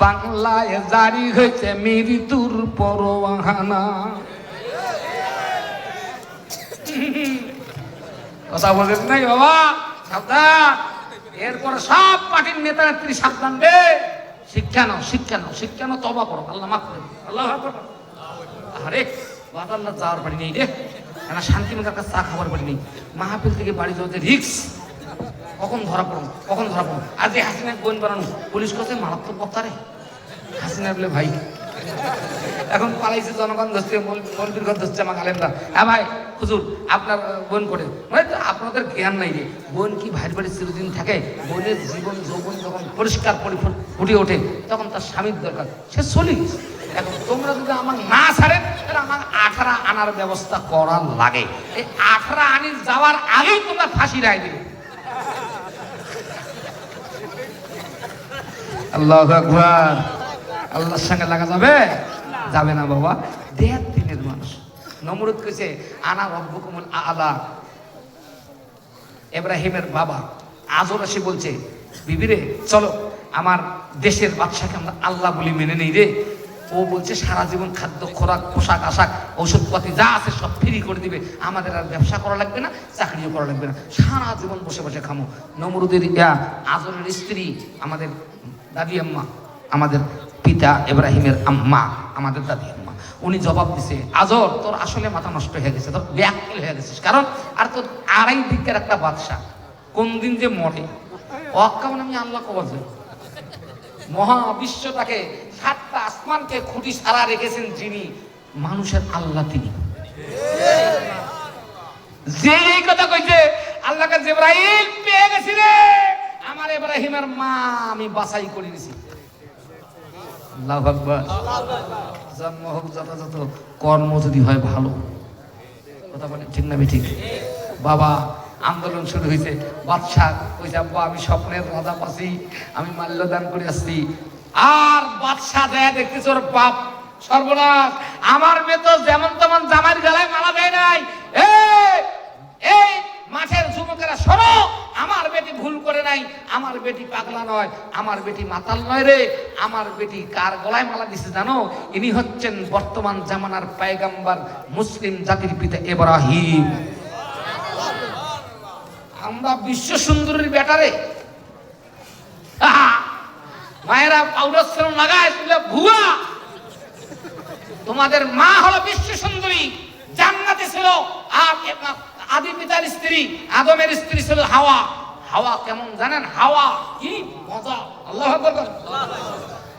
বাংলায় জারি হয়েছে মৃত্যুর পরোয়ানা। কথা বলেন নাই বাবা, সাবধান। এরপরে সব পার্টির নেতা নেত্রী সাবধান রে, শিক্ষা নাও, শিক্ষা নাও, শিক্ষা নাও, তওবা করো, আল্লাহ মাফ করে। আল্লাহু আকবার। আরে বাদাল্লাহ যাওয়ার বাড়ি নেই রে, না শান্তি মতো চা খাবার বাড়ি নেই, মাহফিল থেকে বাড়ি যাওয়াতে রিক্স, কখন ধরা পড়ো, কখন ধরা পড়ো। আজ এই হাসিনার বোন বানানো পুলিশ কাছে মারাত্মক কথা রে। হাসিনা বলে ভাই এখন পালাইছে জনগণ ধরছে, মৌলবীর ঘর ধরছে আমার আলেমরা। হ্যাঁ ভাই হুজুর আপনার বোন করে, মানে তো আপনাদের জ্ঞান নাই রে। বোন কি ভাইয়ের বাড়ি চিরদিন থাকে? বোনের জীবন যৌবন যখন পরিষ্কার ফুটে ওঠে তখন তার স্বামীর দরকার, সে চলে গেছে। এখন তোমরা যদি আমার না ছাড়েন তাহলে আমার 18 আনার ব্যবস্থা করার লাগে। এই 18 আনি যাওয়ার আগেই তোমরা ফাঁসি রায় দিবে। আল্লাহু আকবার। আল্লাহর সঙ্গে লাগা যাবে? যাবে না বাবা। 1.5 দিনের মানুষ। নমরুদ কইছে আনা রব্বুকুমুল আ'লা। ইব্রাহিমের বাবা আজর এসে বলছে, বিবিরে চলো আমার দেশের বাদশাকে আমরা আল্লাহ বলি মেনে নেই রে। ও বলছে সারা জীবন খাদ্য খোরাক পোশাক আশাক ঔষধপাতি যা আছে সব ফ্রি করে দিবে, আমাদের আর ব্যবসা করা লাগবে না, চাকরিও করা লাগবে না, সারা জীবন বসে বসে খামো। নমরুদের আজরের স্ত্রী আমাদের দাদি আম্মা, আমাদের পিতা ইব্রাহিমের আম্মা, আমাদের দাদি আম্মা, উনি জবাব দিছে, আজর তোর আসলে মাথা নষ্ট হয়ে গেছে, তোর ব্যাককেল হয়ে গেছিস। কারণ আর তোর 2.5 দিকের একটা বাদশা কোন দিন যে মরে অকামন আমি আল্লাহ কবর যাই। মহাবিশ্বটাকে 7টা আসমানকে খুঁটি সারা রেখেছেন যিনি, মানুষের আল্লাহ তিনি। যে এই কথা কইছে আল্লাহকে জিবরাইল পেয়ে গেছি রে, আমার ইব্রাহিমের মা আমি বাছাই করে নিছি। আল্লাহু আকবার। জন্ম হোক যথাযথ, কর্ম যদি হয় ভালো। কথা বলেন ঠিক না ঠিক? বাবা আন্দোলন শুরু হয়েছে, বাদশাহ কইছে আব্বা আমি স্বপ্নের রাজা পাচ্ছি, আমি মাল্যদান করে আসছি। আর বাদশাহ দেয় দেখতেছ ওর বাপ সর্বনাশ, আমার মেয়ে তো যেমন তেমন জামাইয়ের গলায় মালা দেয় নাই। এই মাঠের যুবকেরা শোনো, আমার বেটি ভুল করে নাই, আমার বেটি পাগলা নয়, আমার বেটি মাতাল নয় রে। আমার বেটি কার গলায় মালা দিছে জানো? ইনি হচ্ছেন বর্তমান জামানার পয়গম্বর, মুসলিম জাতির পিতা ইব্রাহিম। আমরা বিশ্ব সুন্দরীর বেটারে মায়েরা পাউডার সেরম লাগায় ভুয়া। তোমাদের মা হলো বিশ্ব সুন্দরী, জান্নাতে ছিল। আর আদি পিতার স্ত্রী আদমের স্ত্রী ছিল হাওয়া। হাওয়া কেমন জানেন? হাওয়া কি মজা! আল্লাহু আকবার।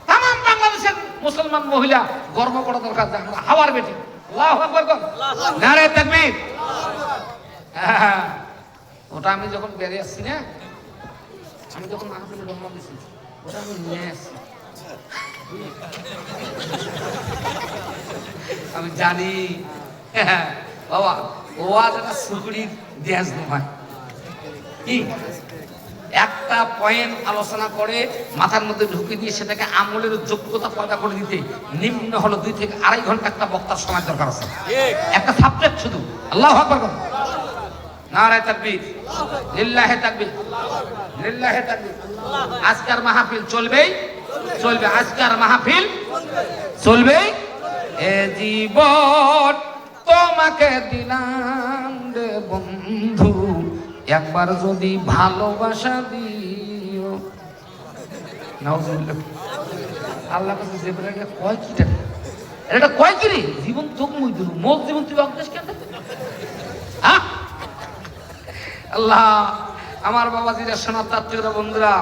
তামাম বাংলাদেশের মুসলমান মহিলা গর্ব করা দরকার যে আমরা হাওয়ার বেটি। আল্লাহু আকবার। নারে তাকবীর। ওটা আমি যখন বেরিয়ে আসছি না, আমি যখন মাহফিলে রহমান দিছি, ওটা আমি নিয়ে আসছি। আমি জানি বাবা ও আজ একটা সুকুরির দেশ নয় কি, একটা পয়েন্ট আলোচনা করে মাথার মধ্যে ঢুকে দিয়ে সেটাকে আমলের যোগ্যতা পয়দা করে দিতে নিম্ন হলো 2 থেকে 2.5 ঘন্টা একটা বক্তার সময় দরকার আছে, একটা সাবজেক্ট শুধু। আল্লাহু আকবার। নারে তাকবীর, লিল্লাহি তাকবীর, লিল্লাহি তাকবীর। আজকের মাহফিল চলবেই চলবে, আজকের মাহফিল চলবেই। এ জীবন তোমাকে দিলাম রে বন্ধু, একবার যদি ভালোবাসা দিও। নাউজুবিল্লাহ। আল্লাহ কাছে জিবরাইল কয় কি এটা কয় কি রে? জীবন তোক মুই দিলু, মোর জীবন তুই অজ্ঞাস কেন? হ্যাঁ আল্লাহ। আমার বাবাজিরা শোনাতাত্ত্বিকরা বন্ধুরা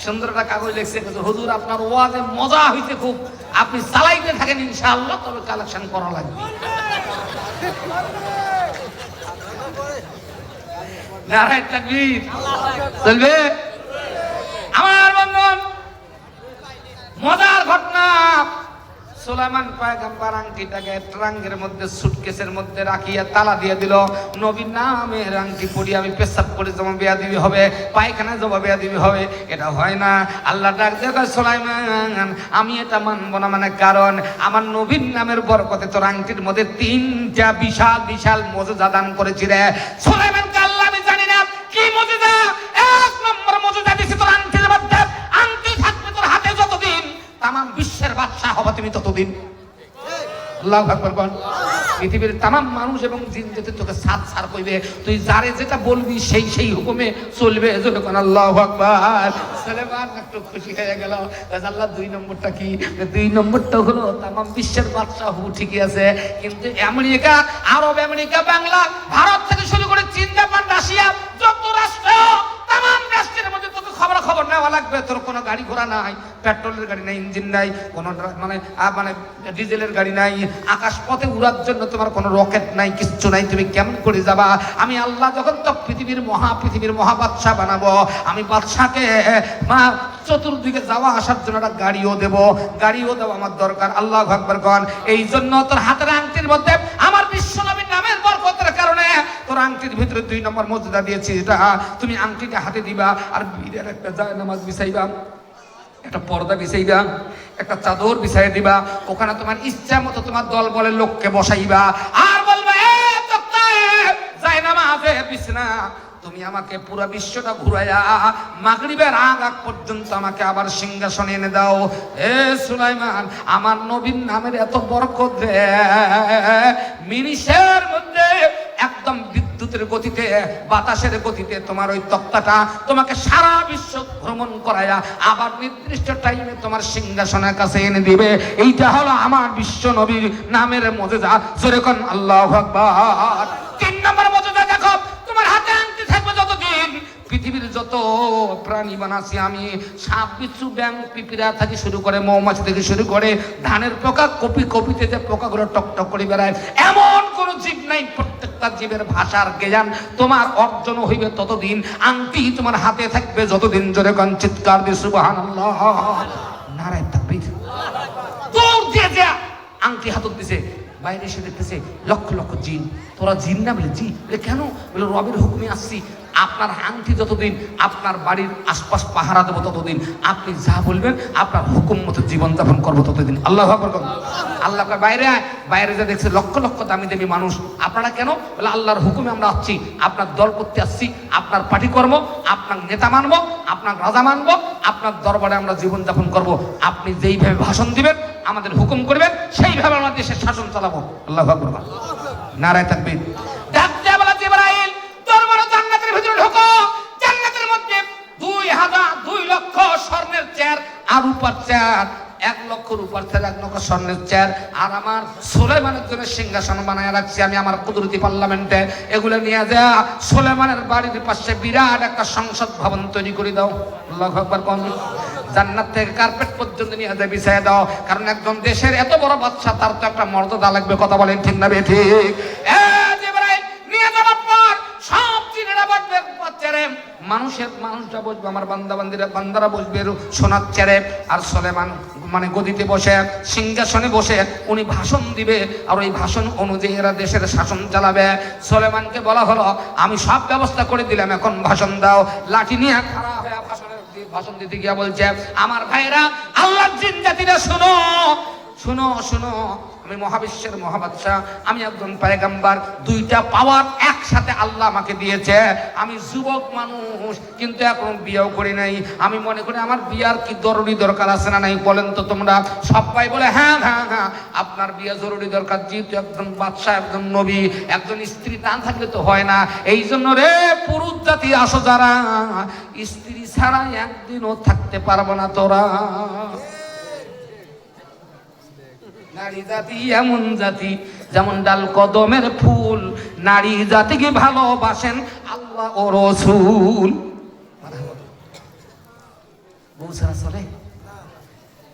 সুন্দর একটা কাগজ লিখছে, হুজুর আপনার ওয়াজে মজা হইছে খুব, আপনি চালাইতে থাকেন ইনশাআল্লাহ, তবে কালেকশন করা লাগবে। নারে তাকবীর। চলবে আমার বন্ধন। মজার ঘটনা, সুলাইমান পয়গম্বর আংটিটাকে ট্রাঙ্কের মধ্যে সুটকেসের মধ্যে রাখিয়া তালা দিয়ে দিল। নবীর নামের আংটি পড়ি আমি পেশাব করে যেমন বেয়াদবি হবে, পায়খানায় জমা বেয়াদবি হবে, এটা হয় না। আল্লাহ ডাক দিয়ে কয় সুলাইমান আমি এটা মানব না, মানে কারণ আমার নবীর নামের বরকতে তোর আংটির মধ্যে 3টা বিশাল বিশাল মুজিজা দান করেছি রে। সুলাইমানকে আল্লাহ আমি জানি না কি মুজিজা, 1 নম্বর মুজিজা দিছি তোর আংটির মধ্যে, আংটি থাকবে তোর হাতে যতদিন তামাম বিশ্বের বাদশা হবে তুমি ততদিন। আল্লাহু আকবার বল। পৃথিবীর তামাম মানুষ এবং জিন যেতে তোকে সাথ সার কইবে, তুই যারে যেটা বলবি সেই সেই হুকুমে চলবে। যখন আল্লাহু আকবার। সুলাইমান একটু খুশি হয়ে গেল। আল্লাহ 2 নম্বরটা কি? 2 নম্বরটা হলো তামাম বিশ্বের বাদশা হবু, ঠিকই আছে, কিন্তু আমেরিকা, আরব আমেরিকা, বাংলা, ভারত থেকে শুরু করে চীন, জাপান, রাশিয়া, যত রাষ্ট্র তামাম রাষ্ট্রের মধ্যে তোকে খবর নেওয়া লাগবে। তোর কোনো গাড়ি ঘোড়া নাই, পেট্রোলের গাড়ি নাই, ইঞ্জিন নাই, কোনো মানে ডিজেলের গাড়ি নাই, আকাশ পথে উড়ার জন্য তোমার কোনো রকেট নাই, কিচ্ছু নাই, তুমি কেমন করে যাবা? আমি আল্লাহ যখন তো পৃথিবীর মহাবাদশাহ বানাবো, আমি বাদশাকে চতুর্দিকে যাওয়া আসার জন্য একটা গাড়িও দেবো আমার দরকার। আল্লাহু আকবার কন। এই জন্য তোর হাতের আংটির মধ্যে আমার বিশ্বনবীর নামের বরকতের কারণে তোর আংটির ভিতরে 2 নম্বর মর্যাদা দিয়েছি। এটা তুমি আংটিটা হাতে দিবা, আর বীরের একটা জায়নামাজ বিছাইবা, একটা পর্দা বিছাইবা, একটা চাদর বিছাই দিবা, ওখানে তোমার ইচ্ছা মতো তোমার দল বলে লোককে বসাইবা, আর বলবে জায়নামাজে বিছনা তুমি আমাকে পুরো বিশ্বটা ঘুরাইয়া মাগরিবের আগ পর্যন্ত আমাকে আবার সিংহাসনে এনে দাও। এ সুলাইমান, আমার নবীর নামের এত বরকত দে, মিনিশের মধ্যে একদম বিদ্যুতের গতিতে, বাতাসের গতিতে তোমার ওই তক্তাটা তোমাকে সারা বিশ্ব ভ্রমণ করায়া আবার নির্দিষ্ট টাইমে তোমার সিংহাসনের কাছে এনে দিবে। এইটা হলো আমার বিশ্ব নবীর নামের মজেজা। জোরে কোন আল্লাহু আকবার। 3 নম্বর মজেজা দেখো, তোমার হাতে আংটি থাকবে যতদিন, পৃথিবীর যত প্রাণী বানাচ্ছি আমি, সাপ, বিচ্ছু, ব্যাং, পিঁপড়া থেকে শুরু করে, মৌমাছি থেকে শুরু করে, ধানের পোকা, কপিতে যে পোকাগুলো টকটক করে বেড়ায়, এমন কোন জীব নাই। প্রত্যেকটা জীবের ভাষার জ্ঞান তোমার অর্জন হইবে ততদিন, আংটি তোমার হাতে থাকবে যতদিন। জোরে কোন চিৎকার দিয়ে সুবহানাল্লাহ, নারায়ে তাকবীর। দূর দিয়ে যা আংটি হাতত দিছে, বাইরে এসে দেখতেছে লক্ষ লক্ষ জিন। তোরা জিন না? বলে জি। বলে কেন? বলে রবের হুকুমে আসছি, আপনার আংটি যতদিন আপনার বাড়ির আশপাশ পাহারা দেবো ততদিন, আপনি যা বলবেন আপনার হুকুম মতো জীবনযাপন করবো ততদিন। আল্লাহু আকবার। আল্লাহ বাইরে যা দেখছে লক্ষ লক্ষ দামি দামি মানুষ। আপনারা কেন? বলে আল্লাহর হুকুমে আমরা আসছি, আপনার দল করতে আসছি, আপনার পার্টি কর্ম, আপনার নেতা মানবো, আপনার রাজা মানবো, আপনার দরবারে আমরা জীবনযাপন করব। আপনি যেইভাবে ভাষণ দিবেন, আমাদের হুকুম করবেন, সেইভাবে আমরা দেশের শাসন চালাবো। আল্লাহু আকবার, নারায়ে তাকবীর। ডাকতে বলা জিবরাইল, দরবারে জান্নাতের ভিতরে ঢোকো। জান্নাতের মধ্যে 2 লক্ষ স্বর্ণের চেয়ার আর রূপার চেয়ার, 1 লক্ষ রূপার চেয়ার, 1 লক্ষ স্বর্ণের চেয়ার, আর আমার সুলাইমানের জন্য সিংহাসন বানায় রাখছি আমি আমার কুদরতি পার্লামেন্টে। এগুলো নিয়ে যা সুলাইমানের বাড়ির পাশে বিরাট একটা সংসদ ভবন তৈরি করে দাও। আল্লাহু আকবার কোন। জান্নাত থেকে কার্পেট পর্যন্ত নিয়ে যা বিছায় দাও, কারণ একজন দেশের এত বড় বাদশা, তার তো একটা মর্যাদা লাগবে। কথা বলেন ঠিক না বেঠিক? নিয়ে যাওয়ার পর সব জিনেরা বসবে চেয়ারে, মানুষরা বসবে, আমার বান্দারা বসবে সোনার চেয়ারে, আর সুলাইমান মানে গদিতে বসে, সিংহাসনে বসে উনি ভাষণ দিবে, আর ওই ভাষণ অনুযায়ী এরা দেশের শাসন চালাবে। সুলাইমানকে বলা হলো, আমি সব ব্যবস্থা করে দিলাম, এখন ভাষণ দাও। লাঠি নিয়ে খাড়া হয়ে ভাষণ দিতে গিয়া বলছে, আমার ভাইরা, আল্লাহর জিন জাতিরা শোনো শোনো শোনো, আমি মহাবিশ্বের মহাবাদশাহ, আমি একজন পয়গম্বর। 2টা পাওয়ার একসাথে আল্লাহ আমাকে দিয়েছে। আমি যুবক মানুষ, কিন্তু এখন বিয়েও করি নাই। আমি মনে করি আমার বিয়ার কি জরুরি দরকার আছে না নাই? বলেন তো তোমরা। সবাই বলে হ্যাঁ হ্যাঁ হ্যাঁ, আপনার বিয়ে জরুরি দরকার, যেহেতু একজন বাদশাহ, একজন নবী, একজন স্ত্রী না থাকলে তো হয় না। এই জন্য রে পুরুষ জাতি আসো যারা, স্ত্রী ছাড়া একদিনও থাকতে পারবো না তোরা। নারী জাতি এমন জাতি যেমন ডাল কদমের ফুল, নারী জাতিকে ভালোবাসেন আল্লাহ ও রাসূল। বউ ছাড়া চলে?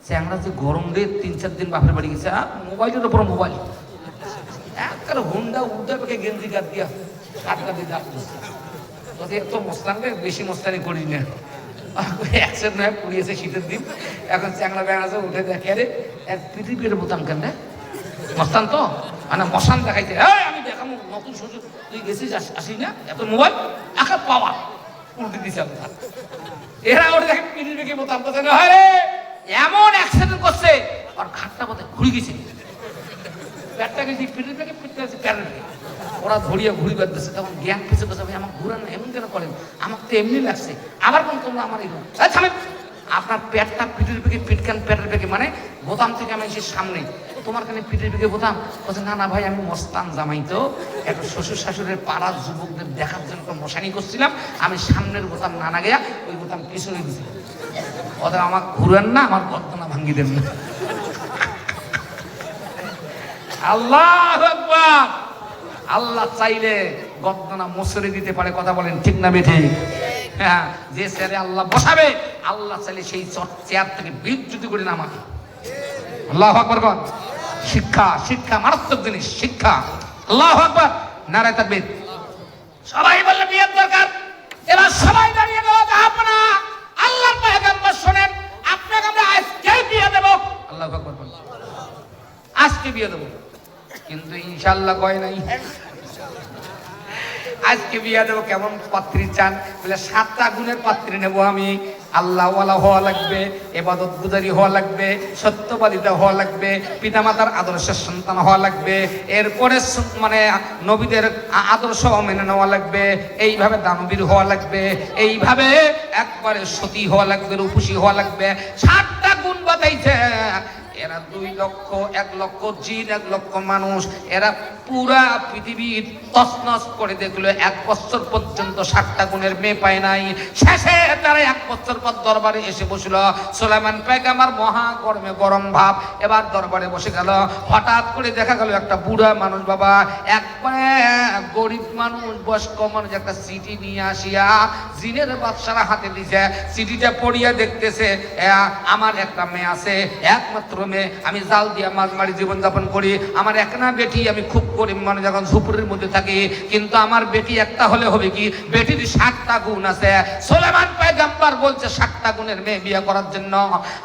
চ্যাংড়া যে গরম রে, 3-4 দিন বাপের বাড়ি গেছে, মোবাইলের উপর মোবাইল, একবারে হুন্ডা উল্টা পেকে গেঞ্জি কাট দিয়া কাটকা দিয়ে ডাকতেছে। এত মস্তান রে, বেশি মস্তানি করি না। অ্যাক্সিডেন্ট হয়ে পুড়িয়েছে শীতের দিন, এখন চ্যাংড়া ব্যাং আছে, উঠে দেখে রে এক পৃথিবীর বোতাম কেন মস্তান তো, মানে মশান দেখাইতে। আমি দেখাবো নতুন সুযোগ, তুই গেছিস আসি না, এত মোবাইল একা পাওয়া উল্টে দিছে। এরা ওটা দেখে পৃথিবীকে বোতাম কথা হয় রে, এমন অ্যাক্সিডেন্ট করছে, আর ঘাটটা বোধহয় ঘুরে গেছে, প্যাটটা গেছি পৃথিবীকে পিটতে আছে প্যারেন্ট। ওরা ধরিয়ে ঘুরি বেঁধেছে, তখন জ্ঞান পিছিয়ে কথা, ভাই আমার ঘুরান না, এমন কেন করেন? আমাকে তো এমনি লাগছে। আবার কোন তোমরা আমার এগুলো আপনার পেটটা পিঠের পেকে পিটকান, পেটের পেকে মানে বোতাম থেকে আমি এসে সামনে, তোমার কানে পিঠের পেকে বোতাম। বলছে না না ভাই, আমি মস্তান জামাই তো, একটা শ্বশুর শাশুড়ের পাড়ার যুবকদের দেখার জন্য একটা মশানি করছিলাম, আমি সামনের বোতাম না গিয়া ওই বোতাম পিছনে দিছি। ওদের আমাকে ঘুরেন না, আমার গর্দনা ভাঙ্গি দেন না। আল্লাহু আকবার। আল্লাহ চাইলে গর্দনা মোছরে দিতে পারে। কথা বলেন ঠিক না বেঠিক? হ্যাঁ, যে স্যারে আল্লাহ বসাবে আল্লাহ চাইলে সেই চেয়ার থেকে বিচ্যুতি করে নামাবে। আল্লাহু আকবার বল। শিক্ষা, শিক্ষা মারাত্মক জিনিস, শিক্ষা। আল্লাহু আকবার, নারায়ে তাকবীর। সবাই বললে বিয়ের দরকার। এবার সবাই দাঁড়িয়ে গেল, আপনারা আল্লাহর পয়গম্বর শুনেন, আপনাকে আমরা আজকে বিয়ে দেব। আল্লাহু আকবার বল। আজকে বিয়ে দেব, কিন্তু ইনশাআল্লাহ কয় নাই আজকে বিয়ে দেবো। কেমন পাত্রী চান? বলে 7টা গুণের পাত্রী নেব আমি। আল্লাহওয়ালা হওয়া লাগবে, ইবাদত গুজারি হওয়া লাগবে, সত্যবাদিতা হওয়া লাগবে, পিতামাতার আদর্শের সন্তান হওয়া লাগবে, এরপরে মানে নবীদের আদর্শ মেনে নেওয়া লাগবে, এইভাবে দানবীর হওয়া লাগবে, এইভাবে একবারে সতী হওয়া লাগবে, রূপসী হওয়া লাগবে। 7টা গুণ বাতাইছে। এরা 2 লক্ষ, 1 লক্ষ জিন, 1 লক্ষ মানুষ, এরা পুরা পৃথিবীর তছনছ করে দেখলো। 1 বছর পর্যন্ত 7টা গুণের মেয়ে পায় নাই। শেষে তারা 1 বছর পর দরবারে এসে বসলো। সুলাইমান পয়গম্বর মহা গরমে গরম ভাব, এবার দরবারে বসে গেল। হঠাৎ করে দেখা গেল একটা বুড়া মানুষ, বাবা একবারে গরিব মানুষ, বয়স্ক মানুষ, একটা চিঠি নিয়ে আসিয়া জিনের বাদশার হাতে দিছে। চিঠিটা পড়িয়া দেখতেছে, আমার একটা মেয়ে আছে, একমাত্র মেয়ে, আমি জাল দিয়া মাছ মারি জীবনযাপন করি। আমার একনা বেটি, আমি খুব গরিব মানুষ, এখন ঝুপড়ির মধ্যে থাকি, কিন্তু আমার বেটি একটা হলে হবে কি? বেটির 7টা গুণ আছে। সুলাইমান পয়গম্বর বলছে 7টা গুণের মেয়ে বিয়ে করার জন্য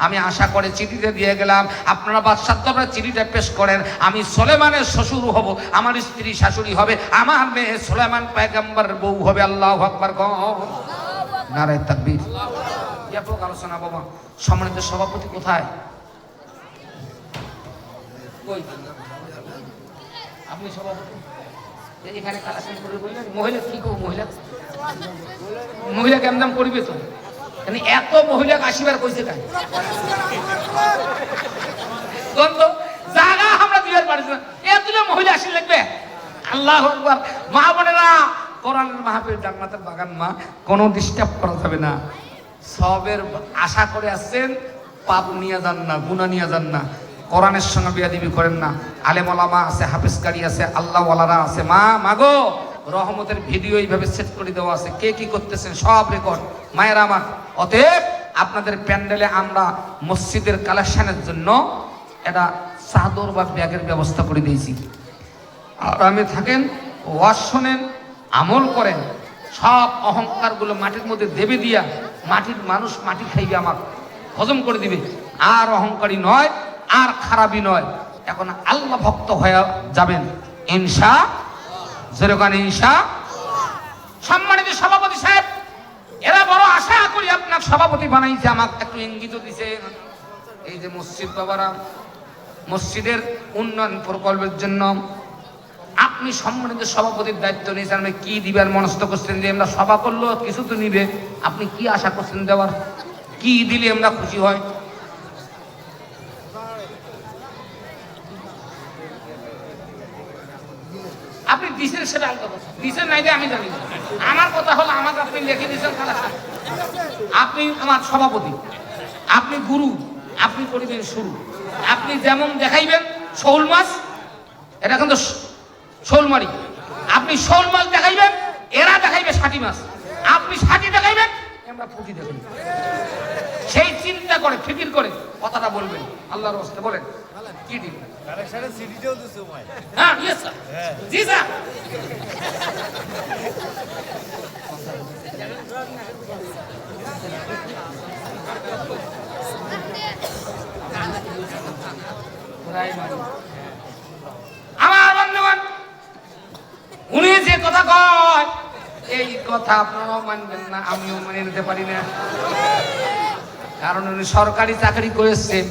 আমি আশা করে চিঠিটা দিয়ে গেলাম। আপনারা বাদশাহ দরবারে চিঠিটা পেশ করেন, আমি সুলাইমানের শ্বশুর হব, আমার স্ত্রী শাশুড়ি হবে, আমার মেয়ে সুলাইমান পয়গম্বরের বউ হবে। আল্লাহু আকবার। নারায়ে তাকবীর। ব্যাপক আলোচনা বাবা। সম্মানিত সভাপতি কোথায়? আপনি সভাপতি এখানে কালেকশন করে বললেন, মহিলা কি করবো? মহিলা কেমন করবে তো? এত মহিলা আসিবার কইছে কাজ জায়গা আমরা দিবার পারছি না, এতগুলো মহিলা আসি লাগবে। আল্লাহু আকবার। মা বোনেরা, কোরআনের মাহফিল জান্নাতের বাগান, মা কোনো ডিস্টার্ব করা যাবে না। সবের আশা করে আসছেন, পাপ নিয়ে যান না, গুনাহ নিয়ে যান না। কোরআনের সঙ্গে বিয়াদবি করেন না। আলেম ওলামা আছে, হাফেজকারী আছে, আল্লাহ ওয়ালারা আছে। মাগো, রহমতের ভিডিও এইভাবে সেট করে দেওয়া আছে, কে কি করতেছেন সব রেকর্ড। মায়েরা আমার, অতএব আপনাদের প্যান্ডেলে আমরা মসজিদের কালেকশনের জন্য এটা চাদর বা ব্যাগের ব্যবস্থা করে দিয়েছি। আরামে থাকেন, ওয়াজ শোনেন, আমল করেন। সব অহংকারগুলো মাটির মধ্যে দেবে দিয়া, মাটির মানুষ মাটি খাইবে, আমার হজম করে দিবে। আর অহংকারী নয়, আর খারাপই নয়। এখন আল্লাহ ভক্ত হয়ে যাবেন ইনশাআল্লাহ। সম্মানিত সভাপতি সাহেব, এরা বড় আশা করি আপনার সভাপতি বানাইছে, আমাকে একটু ইঙ্গিত দিছে। এই যে মসজিদ বাবারা, মসজিদের উন্নয়ন প্রকল্পের জন্য আপনি সম্মানিত সভাপতির দায়িত্ব নিয়েছেন। আপনি কি দিবেন মনস্থ করছেন? যে আমরা সভা করলো কিছু তো নিবে, আপনি কি আশা করছেন দেওয়ার? কি দিলে আমরা খুশি হয়? আপনি দিছেন সেটা আলাদা কথা, দিছেন নাই যে আমি জানি না। আমার কথা হলো, আমাকে আপনি লিখে দিয়েছেন, আপনি আমার সভাপতি, আপনি গুরু, আপনি করিবেন শুরু। আপনি যেমন দেখাইবেন শোল মাছ, এটা কিন্তু শোল মারি, আপনি শোল মাছ দেখাইবেন, এরা দেখাইবে 60 মাছ। আপনি 60 দেখাইবেন, আমরা পুঁটি দেখাইব। সেই চিন্তা করে, ফিকির করে কথাটা বলবেন। আল্লাহর রাস্তায় বলেন কি দিবেন? কালেকশনের সিডিটাও দিছো ভাই? হ্যাঁ, ইয়েস স্যার। জি স্যার। আমার বন্ধুগণ, উনি যে কথা কয়, এই কথা আপনারাও মানবেন না, আমিও মেনে নিতে পারি না। কারণ উনি সরকারি চাকরি করেছেন,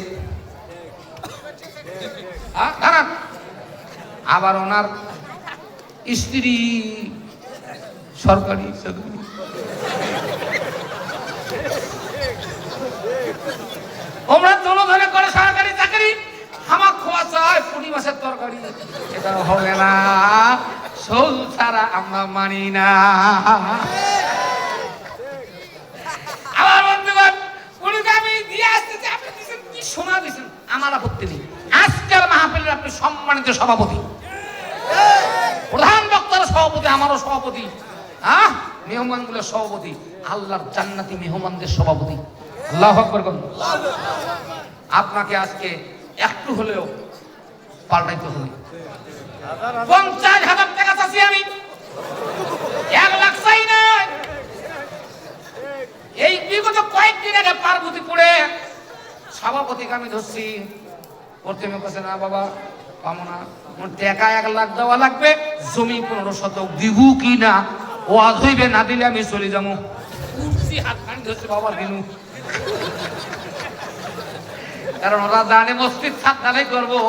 আবার ওনার স্ত্রী সরকারি চাকরি। ওমরা দোনো করে সরকারি চাকরি, আমার খোয়া চায় 20 মাসের তরকারি, এটা হবে না। শোল ছাড়া আমরা মানি না। আমার বন্ধুগণ, উনিকে আমি দিয়ে আসতেছি, আপনি দিচ্ছেন কি সোনা দিচ্ছেন, আমার আপত্তি নেই। আজকের মাহফিলের আপনি সম্মানিত সভাপতি, প্রধান বক্তার সভাপতি, আমারও সভাপতি, মেহমানগুলোর সভাপতি, আল্লাহর জান্নাতি মেহমানদের সভাপতি। আল্লাহু আকবার বলুন। আপনাকে আজকে একটু হলেও পাল্টাইতে হবে। 50,000 টাকা চাচ্ছি আমি, 1 লাখ চাই না। এই বিগত কয়েকদিন আগে পার্বতীপুরে সভাপতিকে আমি ধরছি, প্রথমে কাছে না বাবা পাবো না, টাকা 1 লাখ দেওয়া লাগবে, জমি 15 শতক দিব কি না, ও আজ হইবে, না দিলে আমি চলে যাবো। উঠছি, হাত খানি ধরছি, বাবা দিনু। কারণ ওরা জানে মসজিদ ছাদ ঢালাই করবো,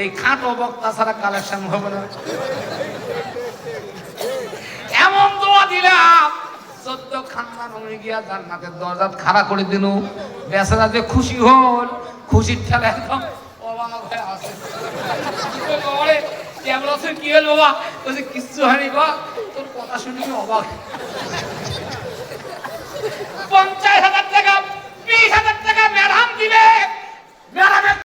এই খাটো বক্তা ছাড়া কালেকশন হবে না। এমন দোয়া দিলাম 14 খানদান হয়ে গিয়া জান্নাতের দরজা খাড়া করে দিল। বেচারা যে খুশি হল, খুশির ঠেলা একদম অবাক হয়ে আছে। কেমন আছেন, কি হল বাবা? বলছে কিচ্ছু হয়নি বা, তোর কথা শুনে অবাক। 50,000 টাকা, 20,000 টাকা ম্যাডাম দিবে, ম্যাডামের